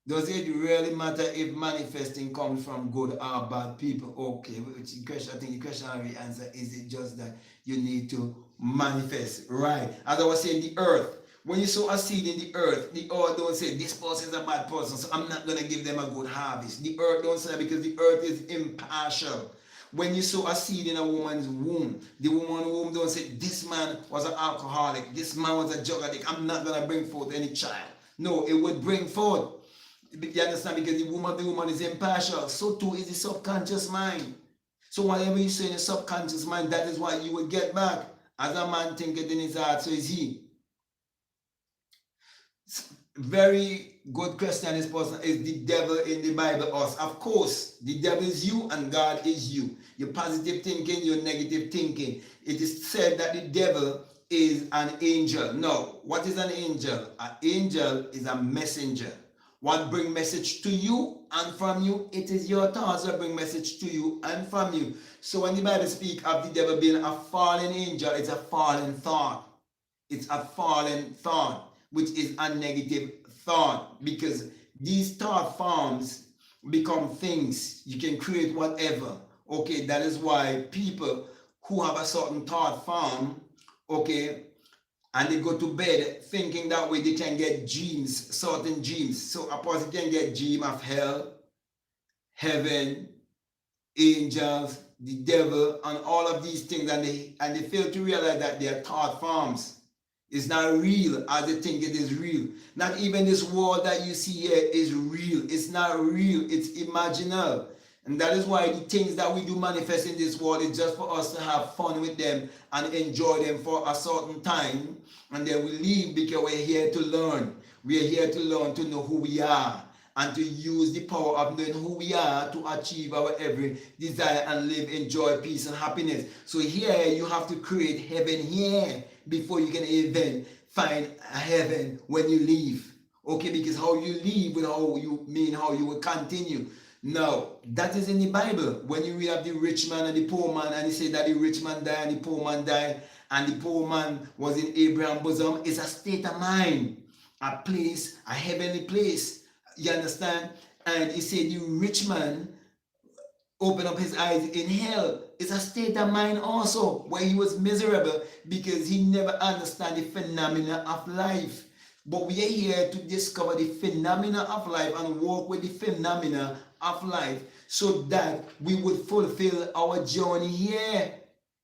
Does it really matter if manifesting comes from good or bad people? Okay, which question, I think the question I will answer is, it just that you need to manifest, right? As I was saying, the earth. When you sow a seed in the earth don't say this person is a bad person, so I'm not going to give them a good harvest. The earth don't say that, because the earth is impartial. When you sow a seed in a woman's womb, the woman's womb don't say this man was an alcoholic, this man was a drug addict, I'm not going to bring forth any child. No, it would bring forth. You understand? Because the woman is impartial. So too is the subconscious mind. So whatever you say in the subconscious mind, that is what you will get back. As a man thinketh in his heart, so is he. Very good question. This person, is the devil in the Bible us? Of course, the devil is you and God is you. Your positive thinking, your negative thinking. It is said that the devil is an angel. No, what is an angel? An angel is a messenger. What bring message to you and from you? It is your thoughts that bring message to you and from you. So when the Bible speaks of the devil being a fallen angel, it's a fallen thought. It's a fallen thought, which is a negative thought, because these thought forms become things. You can create whatever. Okay, that is why people who have a certain thought form, okay, and they go to bed thinking that way they can get dreams, certain dreams. So a person can get dream of hell, heaven, angels, the devil, and all of these things, and they fail to realize that they are thought forms. It's not real as they think it is real. Not even this world that you see here is real. It's not real. It's imaginal. And that is why the things that we do manifest in this world is just for us to have fun with them and enjoy them for a certain time. And then we leave because we're here to learn. We are here to learn to know who we are and to use the power of knowing who we are to achieve our every desire and live in joy, peace, and happiness. So here you have to create heaven here before you can even find a heaven when you leave. Okay, because how you leave will how you mean how you will continue. Now, that is in the Bible. When you read of the rich man and the poor man, and he said that the rich man died and the poor man died, and the poor man was in Abraham's bosom, it's a state of mind, a place, a heavenly place. You understand? And he said the rich man opened up his eyes in hell. It's a state of mind also, where he was miserable because he never understand the phenomena of life. But we are here to discover the phenomena of life and work with the phenomena of life so that we would fulfill our journey here.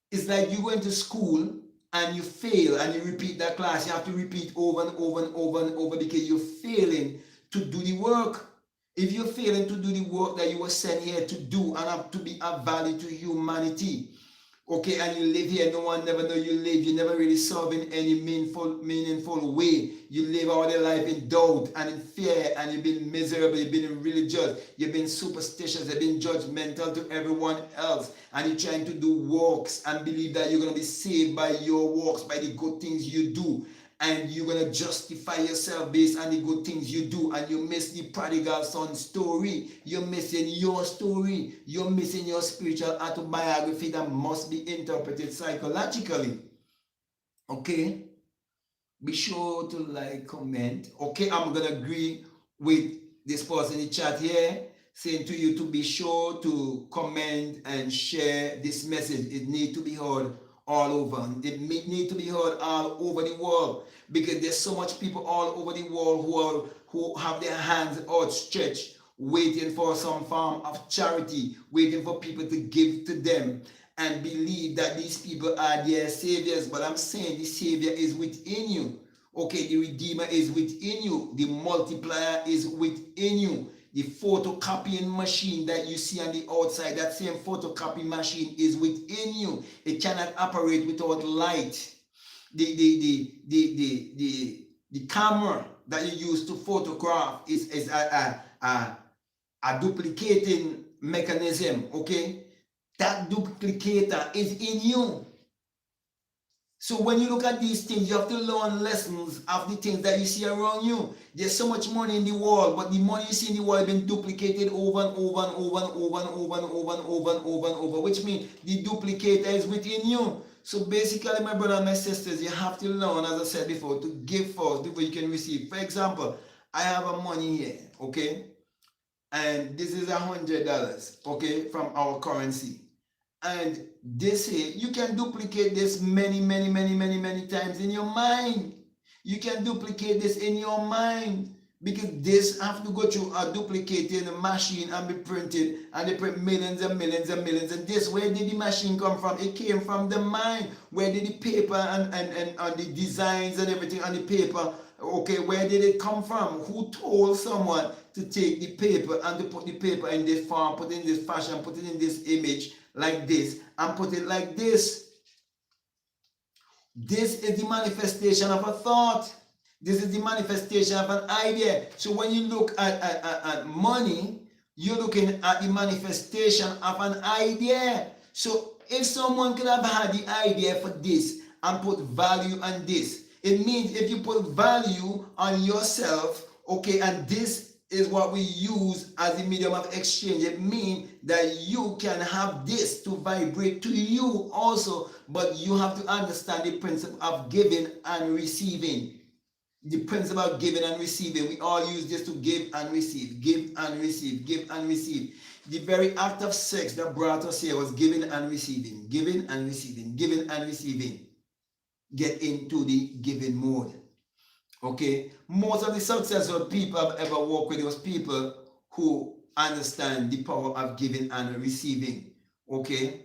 It's like you go into school and you fail and you repeat that class. You have to repeat over and over and over and over because you're failing to do the work. If you're failing to do the work that you were sent here to do and have to be of value to humanity, okay, and you live here, no one never know you live, you never really serve in any meaningful way. You live all your life in doubt and in fear, and you've been miserable, you've been religious, you've been superstitious, you've been judgmental to everyone else, and you're trying to do works and believe that you're going to be saved by your works, by the good things you do. And you're going to justify yourself based on the good things you do. And you miss the prodigal son story. You're missing your story. You're missing your spiritual autobiography that must be interpreted psychologically. Okay? Be sure to like, comment. Okay, I'm going to agree with this person in the chat here, saying to you to be sure to comment and share this message. It needs to be heard all over. It need to be heard all over the world because there's so much people all over the world who have their hands outstretched, waiting for some form of charity, waiting for people to give to them and believe that these people are their saviors. But I'm saying the savior is within you. Okay, the redeemer is within you. The multiplier is within you. The photocopying machine that you see on the outside, that same photocopy machine is within you. It cannot operate without light. The camera that you use to photograph is a duplicating mechanism, okay? That duplicator is in you. So when you look at these things, you have to learn lessons of the things that you see around you. There's so much money in the world, but the money you see in the world has been duplicated over and over and over and over and over and over and over and over and over, which means the duplicator is within you. So basically, my brother and my sisters, you have to learn, as I said before, to give first before you can receive. For example, I have a money here, okay? And this is $100, okay, from our currency. And they say you can duplicate this many times in your mind. You can duplicate this in your mind because this have to go through a duplicating machine and be printed, and they print millions and millions and millions. And this, where did the machine come from? It came from the mind. Where did the paper and the designs and everything on the paper, okay, where did it come from? Who told someone to take the paper and to put the paper in this form, put it in this fashion, put it in this image like this, and put it like this? This is the manifestation of a thought. This is the manifestation of an idea. So when you look at money, you're looking at the manifestation of an idea. So if someone could have had the idea for this and put value on this, it means if you put value on yourself, okay, and this is what we use as a medium of exchange, it means that you can have this to vibrate to you also, but you have to understand the principle of giving and receiving. The principle of giving and receiving. We all use this to give and receive, give and receive, give and receive. The very act of sex that brought us here was giving and receiving, giving and receiving, giving and receiving. Get into the giving mode. Okay, most of the successful people I've ever worked with was people who understand the power of giving and receiving. Okay,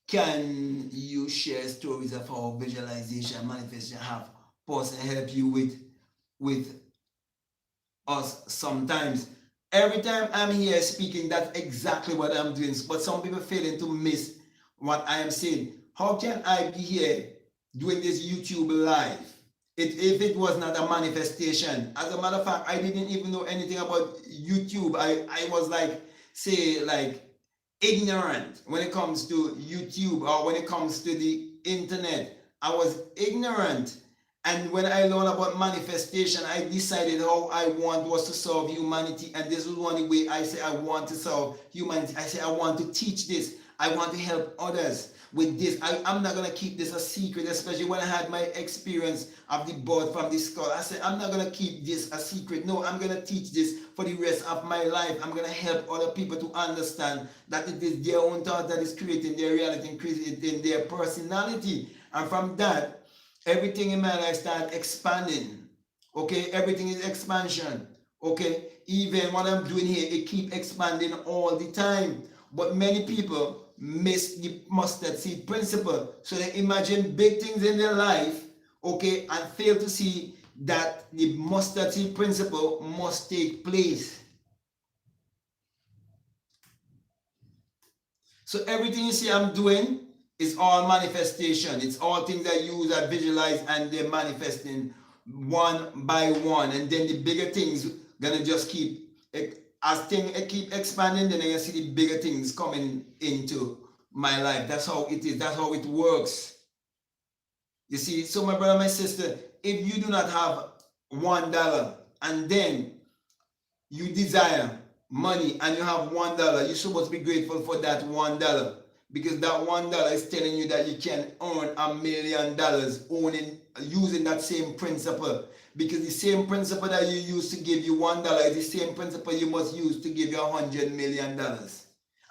can you share stories of how visualization and manifestation have personally help you with us sometimes? Every time I'm here speaking, that's exactly what I'm doing. But some people failing to miss what I am saying. How can I be here doing this YouTube live if it was not a manifestation? As a matter of fact, I didn't even know anything about YouTube. I was like, say, like ignorant when it comes to YouTube or when it comes to the internet. I was ignorant. And when I learned about manifestation, I decided how I want was to serve humanity. And this was one way I say I want to serve humanity. I say I want to teach this. I want to help others with this. I'm not going to keep this a secret, especially when I had my experience of the birth from the skull. I said, I'm not going to keep this a secret. No, I'm going to teach this for the rest of my life. I'm going to help other people to understand that it is their own thought that is creating their reality and creating their personality. And from that, everything in my life started expanding. Okay, everything is expansion. Okay, even what I'm doing here, it keep expanding all the time. But many people miss the mustard seed principle. So they imagine big things in their life, okay, and fail to see that the mustard seed principle must take place. So everything you see I'm doing is all manifestation. It's all things I use, I visualize, and they're manifesting one by one. And then the bigger things gonna just keep, as things keep expanding, then I see the bigger things coming into my life. That's how it is. That's how it works. You see, so my brother, my sister, if you do not have $1 and then you desire money and you have $1, you're supposed to be grateful for that $1, because that $1 is telling you that you can earn $1 million using that same principle. Because the same principle that you use to give you $1 is the same principle you must use to give you $100 million.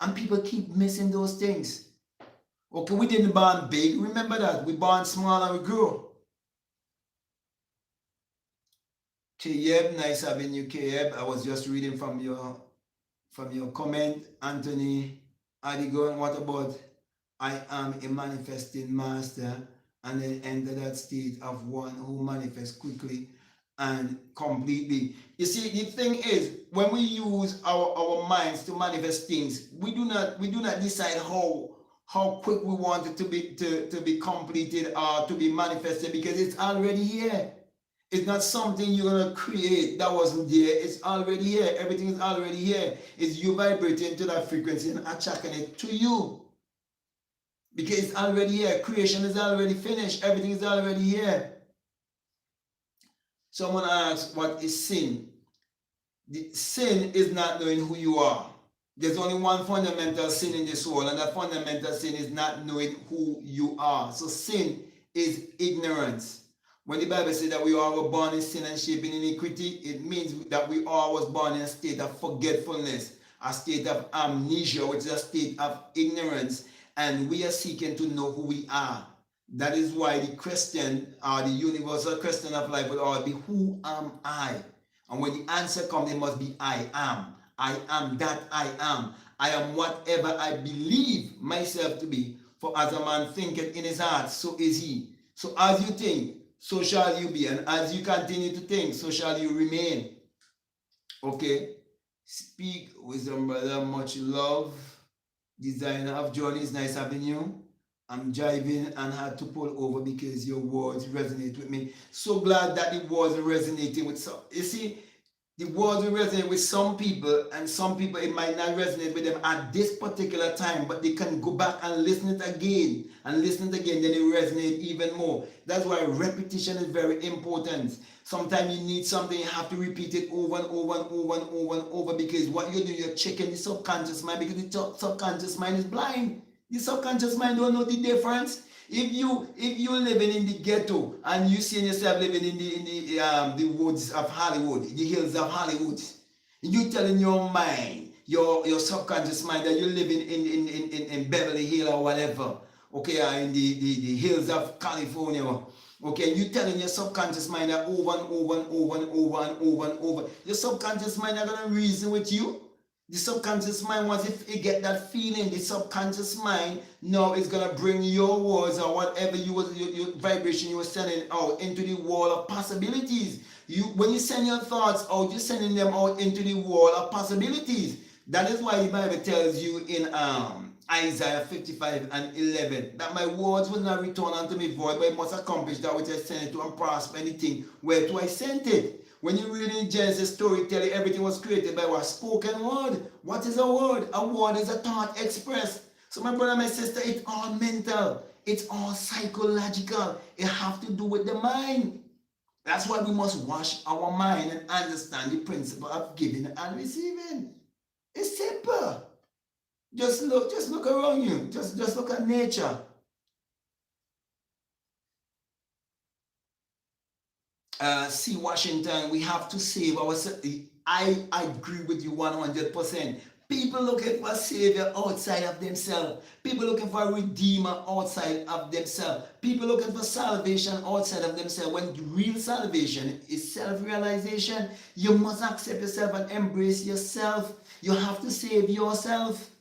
And people keep missing those things. Okay, we didn't born big. Remember that. We born small and we grew. Kayeb, nice having you, Kayeb. I was just reading from your comment. Anthony Adigon, what about I am a manifesting master, and then enter that state of one who manifests quickly and completely. You see, the thing is, when we use our minds to manifest things, we do not decide how quick we want it to be completed or to be manifested, because it's already here. It's not something you're going to create that wasn't there. It's already here. Everything is already here. It's you vibrating to that frequency and attracting it to you. Because it's already here. Creation is already finished. Everything is already here. Someone asks, what is sin? The sin is not knowing who you are. There's only one fundamental sin in this world, and that fundamental sin is not knowing who you are. So sin is ignorance. When the Bible says that we all were born in sin and shaped in iniquity, it means that we all was born in a state of forgetfulness, a state of amnesia, which is a state of ignorance, and we are seeking to know who we are. That is why the Christian, or the universal Christian of life, would all be, who am I? And when the answer comes, it must be I am. I am that I am. I am whatever I believe myself to be. For as a man thinketh in his heart, so is he. So as you think, so shall you be. And as you continue to think, so shall you remain. Okay? Speak wisdom, brother. Much love. Designer of journeys, nice having you. I'm driving and had to pull over because your words resonate with me. So glad that the words are resonating with some. You see, the words will resonate with some people, and some people it might not resonate with them at this particular time, but they can go back and listen it again and listen it again, then it resonate even more. That's why repetition is very important. Sometimes you need something, you have to repeat it over and over and over and over and over, because what you're doing, you're checking the subconscious mind, because the subconscious mind is blind. The subconscious mind don't know the difference. If you're living in the ghetto and you see yourself living in the woods of Hollywood, the hills of Hollywood, you telling your mind, your subconscious mind, that you're living in Beverly Hills or whatever, okay, or in the hills of California, okay, you telling your subconscious mind that over and over and over and over and over and over. Your subconscious mind not gonna reason with you. The subconscious mind, once it get that feeling, the subconscious mind now is gonna bring your words or whatever your vibration you were sending out into the wall of possibilities. When you send your thoughts out, you're sending them out into the wall of possibilities. That is why the Bible tells you in Isaiah 55:11 that my words will not return unto me void, but it must accomplish that which I sent it to and prosper anything whereto I sent it. When you read in Genesis storytelling, everything was created by what? Spoken word. What is a word? A word is a thought expressed. So my brother, my sister, it's all mental. It's all psychological. It have to do with the mind. That's why we must wash our mind and understand the principle of giving and receiving. It's simple. Just look around you. Just look at nature. See, Washington, we have to save ourselves. I agree with you 100%. People looking for a savior outside of themselves. People looking for a redeemer outside of themselves. People looking for salvation outside of themselves. When real salvation is self-realization, you must accept yourself and embrace yourself. You have to save yourself.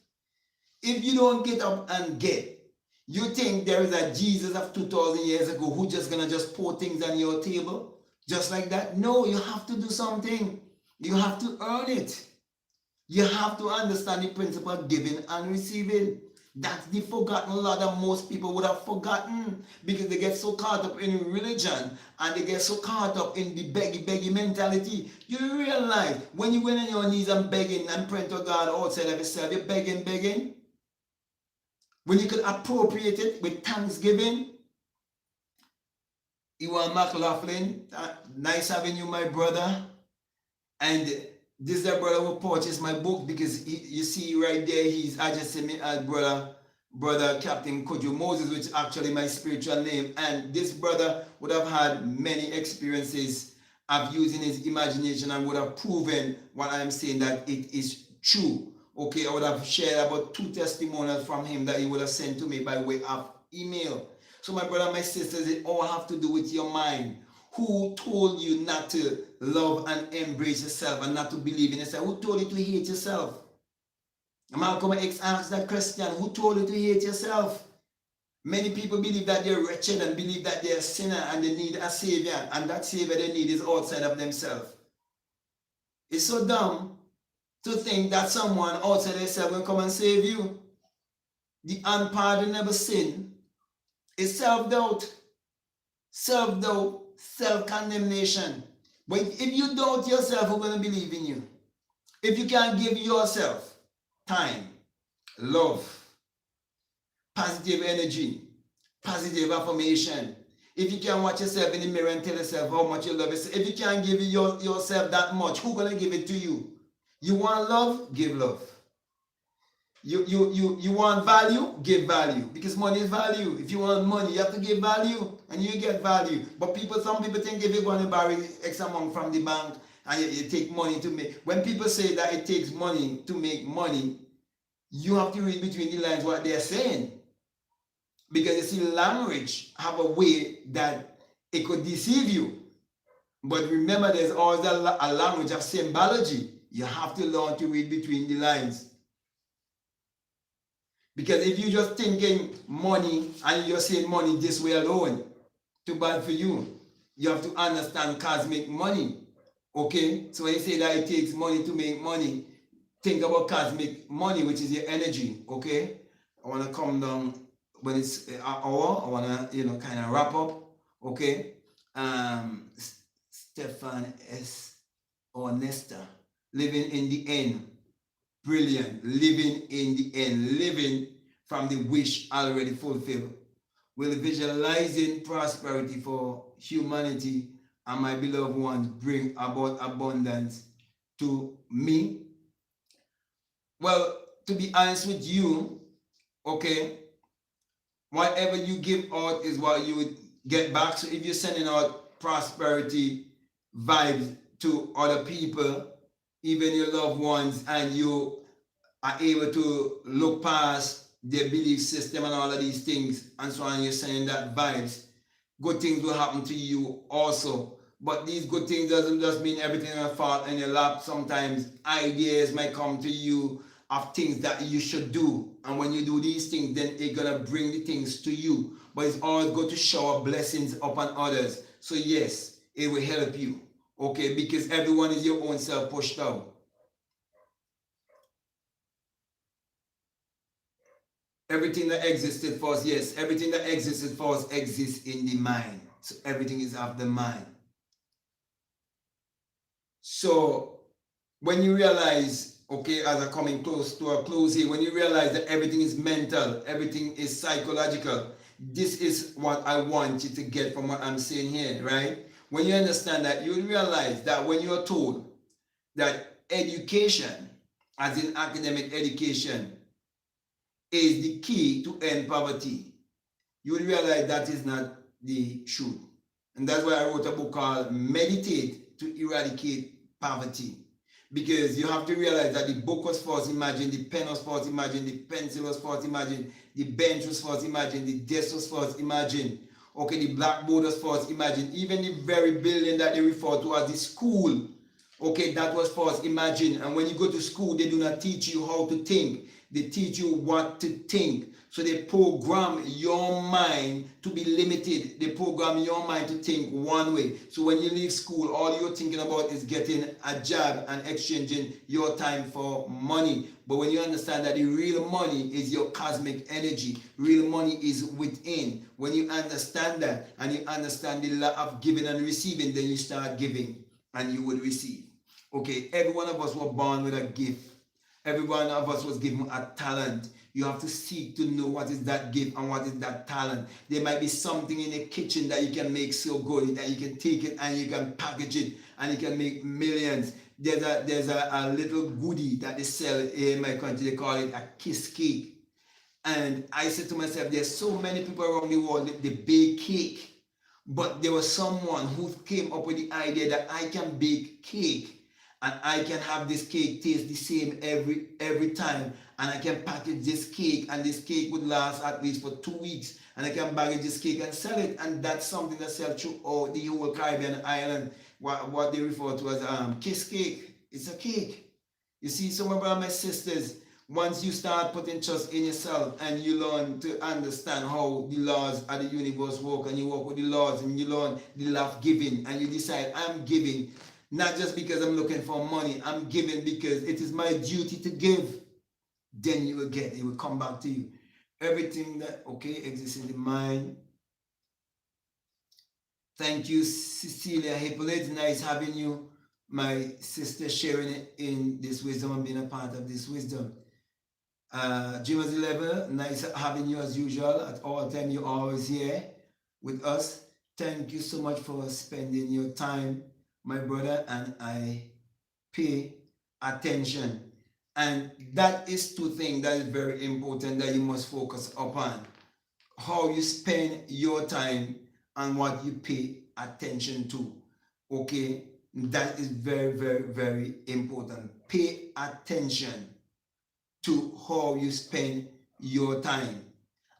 If you don't get up and get, you think there is a Jesus of 2,000 years ago who just gonna just pour things on your table? Just like that? No, you have to do something. You have to earn it. You have to understand the principle of giving and receiving. That's the forgotten law that most people would have forgotten because they get so caught up in religion and they get so caught up in the beggy mentality. You realize when you go on your knees and begging and praying to God outside of yourself, you're begging. When you could appropriate it with thanksgiving. Ewan McLaughlin, nice having you, my brother. And this is the brother who purchased my book because you see right there, I just say me as brother Captain Kojo Moses, which is actually my spiritual name. And this brother would have had many experiences of using his imagination and would have proven what I'm saying, that it is true. Okay, I would have shared about 2 testimonials from him that he would have sent to me by way of email. So my brother, my sisters, it all have to do with your mind. Who told you not to love and embrace yourself and not to believe in yourself? Who told you to hate yourself? Malcolm X asked that question. Who told you to hate yourself? Many people believe that they're wretched and believe that they're a sinner and they need a savior. And that savior they need is outside of themselves. It's so dumb to think that someone outside themselves will come and save you. The unpardonable sin is self-doubt, self-condemnation. But if you doubt yourself, who's going to believe in you? If you can't give yourself time, love, positive energy, positive affirmation, if you can't watch yourself in the mirror and tell yourself how much you love yourself, if you can't give yourself that much, who's going to give it to you? You want love? Give love. You want value? Give value. Because money is value. If you want money, you have to give value and you get value. But some people think if you're going to borrow X amount from the bank and you take money to make, when people say that it takes money to make money, you have to read between the lines what they're saying. Because you see, language have a way that it could deceive you. But remember, there's always a language of symbology. You have to learn to read between the lines. Because if you're just thinking money and you're saying money this way alone, too bad for you. You have to understand cosmic money. Okay? So when you say that it takes money to make money, think about cosmic money, which is your energy. Okay? I want to come down when it's an hour. I want to, kind of wrap up. Okay? Stefan S. or Nesta, living in the end. Brilliant. Living in the end. Living from the wish already fulfilled. Will visualizing prosperity for humanity and my beloved ones bring about abundance to me? Well, to be honest with you, okay, whatever you give out is what you would get back. So if you're sending out prosperity vibes to other people, even your loved ones, and you are able to look past their belief system and all of these things, and so on, you're sending that vibes, good things will happen to you also. But these good things doesn't just mean everything will fall in your lap. Sometimes ideas might come to you of things that you should do. And when you do these things, then it's gonna bring the things to you. But it's always going to shower blessings upon others. So yes, it will help you. Okay, because everyone is your own self pushed out. Everything that existed for us, yes, everything that existed for us exists in the mind. So everything is of the mind. So when you realize, okay, as I'm coming close to a close here, when you realize that everything is mental, everything is psychological, this is what I want you to get from what I'm saying here, right? When you understand that, you realize that when you're told that education, as in academic education, is the key to end poverty, you will realize that is not the truth. And that's why I wrote a book called Meditate to Eradicate Poverty. Because you have to realize that the book was first imagined, the pen was first imagined, the pencil was first imagined, the bench was first imagined, the desk was first imagined, okay, the blackboard was first imagined, even the very building that they refer to as the school, okay, that was first imagined. And when you go to school, they do not teach you how to think, they teach you what to think. So they program your mind to be limited. They program your mind to think one way. So when you leave school, all you're thinking about is getting a job and exchanging your time for money. But when you understand that the real money is your cosmic energy, real money is within. When you understand that and you understand the law of giving and receiving, then you start giving and you will receive. Okay, every one of us were born with a gift. Every one of us was given a talent. You have to seek to know what is that gift and what is that talent. There might be something in the kitchen that you can make so good that you can take it and you can package it and you can make millions. There's a little goodie that they sell in my country. They call it a kiss cake. And I said to myself, there's so many people around the world that they bake cake. But there was someone who came up with the idea that I can bake cake and I can have this cake taste the same every time, and I can package this cake, and this cake would last at least for 2 weeks, and I can package this cake and sell it, and that's something that sells throughout the whole Caribbean island, what they refer to as kiss cake. It's a cake. You see, so my brothers and my sisters, once you start putting trust in yourself and you learn to understand how the laws of the universe work, and you work with the laws and you learn the law of giving, and you decide, I'm giving not just because I'm looking for money, I'm giving because it is my duty to give, then you will get, it will come back to you. Everything that, okay, exists in the mind. Thank you, Cecilia Hippolyte. Nice having you, my sister, sharing it in this wisdom and being a part of this wisdom. Jimmy's 11, nice having you as usual. At all time, you're always here with us. Thank you so much for spending your time, my brother, and I pay attention. And that is two things that is very important that you must focus upon. How you spend your time and what you pay attention to. Okay, that is very, very, very important. Pay attention to how you spend your time.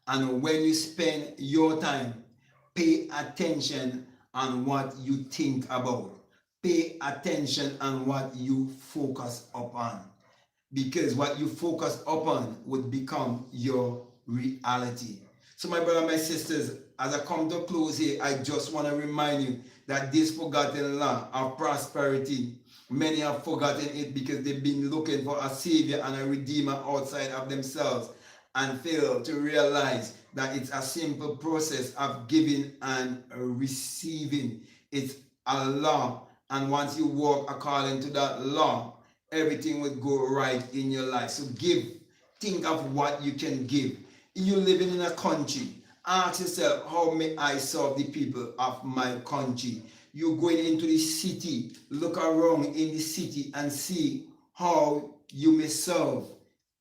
And when you spend your time, pay attention on what you think about. Pay attention on what you focus upon. Because what you focus upon would become your reality. So my brother, my sisters, as I come to close here, I just want to remind you that this forgotten law of prosperity, many have forgotten it because they've been looking for a savior and a redeemer outside of themselves and fail to realize that it's a simple process of giving and receiving. It's a law, and once you walk according to that law, everything will go right in your life. So give, think of what you can give. You're living in a country, ask yourself, how may I serve the people of my country? You're going into the city, look around in the city and see how you may serve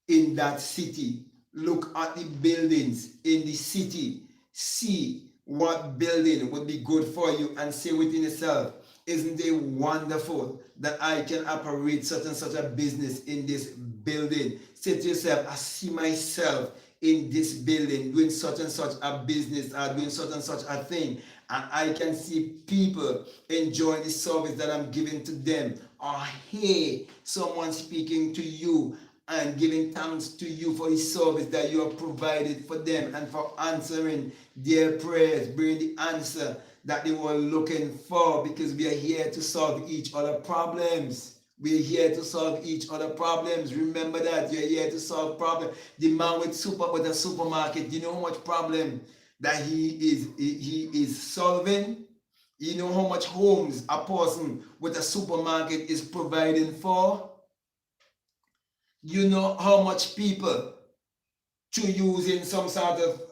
in that city. Look at the buildings in the city, see what building would be good for you, and say within yourself, isn't it wonderful that I can operate such and such a business in this building? Say to yourself, I see myself in this building doing such and such a business or doing such and such a thing. and I can see people enjoying the service that I'm giving to them, or hear someone speaking to you and giving thanks to you for the service that you have provided for them and for answering their prayers, bringing the answer that they were looking for, because we are here to solve each other problems. We're here to solve each other problems. Remember that you're here to solve problems. The man with a supermarket, you know how much problem that he is solving? You know how much homes a person with a supermarket is providing for? You know how much people to using some sort of,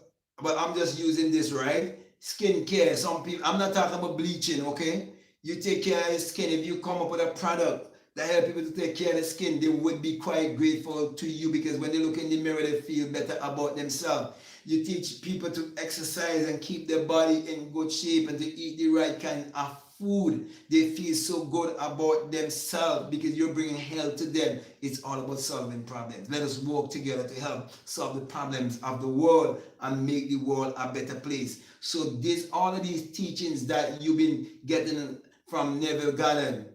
but I'm just using this, right? Skincare. Some people, I'm not talking about bleaching, okay? You take care of your skin. If you come up with a product that help people to take care of the skin, they would be quite grateful to you, because when they look in the mirror, they feel better about themselves. You teach people to exercise and keep their body in good shape and to eat the right kind of food. They feel so good about themselves because you're bringing health to them. It's all about solving problems. Let us work together to help solve the problems of the world and make the world a better place. So all of these teachings that you've been getting from Nevill, Goddard,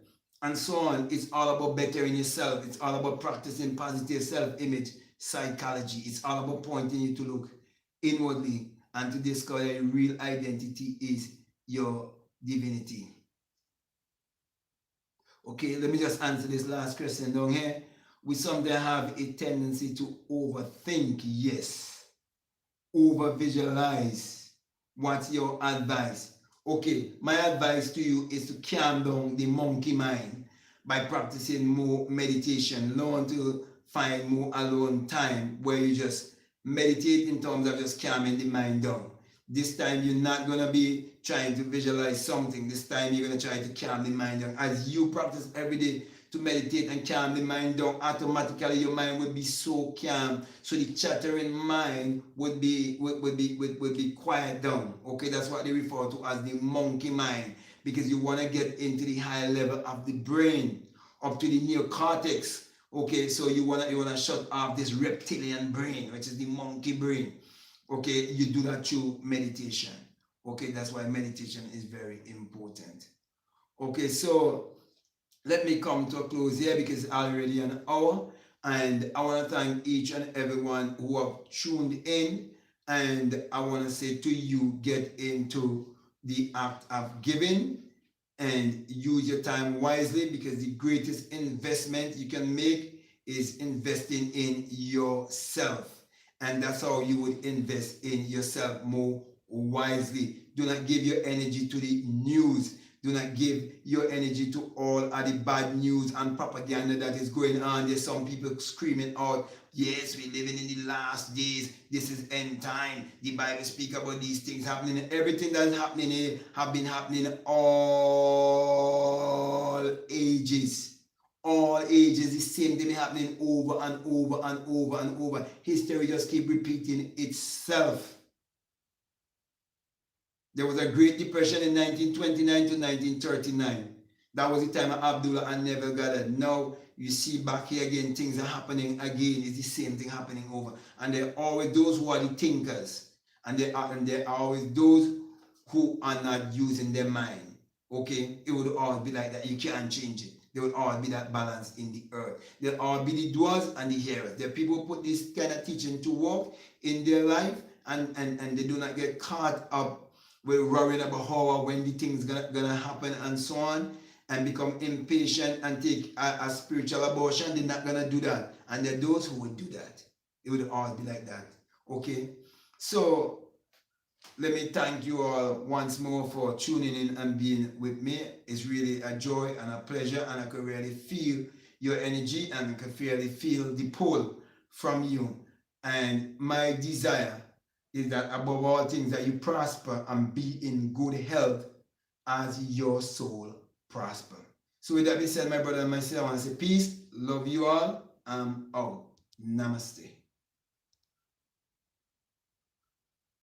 and so on, it's all about bettering yourself. It's all about practicing positive self-image psychology. It's all about pointing you to look inwardly and to discover that your real identity is your divinity. Okay, let me just answer this last question down here. We sometimes have a tendency to overthink, yes. Over visualize. What's your advice? Okay, my advice to you is to calm down the monkey mind by practicing more meditation. Learn to find more alone time where you just meditate in terms of just calming the mind down. This time you're not going to be trying to visualize something. This time you're going to try to calm the mind down. As you practice every day to meditate and calm the mind down, automatically your mind would be so calm. So the chattering mind would be quiet down. Okay, that's what they refer to as the monkey mind, because you want to get into the higher level of the brain, up to the neocortex. Okay, so you wanna shut off this reptilian brain, which is the monkey brain. Okay, you do that through meditation. Okay, that's why meditation is very important. Okay, so let me come to a close here because it's already an hour, and I want to thank each and everyone who have tuned in, and I want to say to you, get into the act of giving and use your time wisely, because the greatest investment you can make is investing in yourself. And that's how you would invest in yourself more wisely. Do not give your energy to the news. Do not give your energy to all of the bad news and propaganda that is going on. There's some people screaming out, yes, we're living in the last days. This is end time. The Bible speaks about these things happening. Everything that's happening here have been happening all ages. All ages, the same thing happening over and over and over and over. History just keep repeating itself. There was a Great Depression in 1929 to 1939. That was the time of Abdullah and Nevill Goddard. Now you see back here again, things are happening again. It's the same thing happening over. And there are always those who are the thinkers. And there are always those who are not using their mind. Okay? It would always be like that. You can't change it. There will always be that balance in the earth. There will always be the doers and the hearers. There are people who put this kind of teaching to work in their life, and they do not get caught up with worrying about how or when the thing's gonna happen and so on, and become impatient and take a spiritual abortion. They're not gonna do that. And there are those who would do that. It would always be like that. Okay? So let me thank you all once more for tuning in and being with me. It's really a joy and a pleasure, and I can really feel your energy and I can really feel the pull from you. And my desire is that above all things that you prosper and be in good health as your soul prosper. So with that being said, my brother and my sister, I want to say peace, love you all, out. Namaste.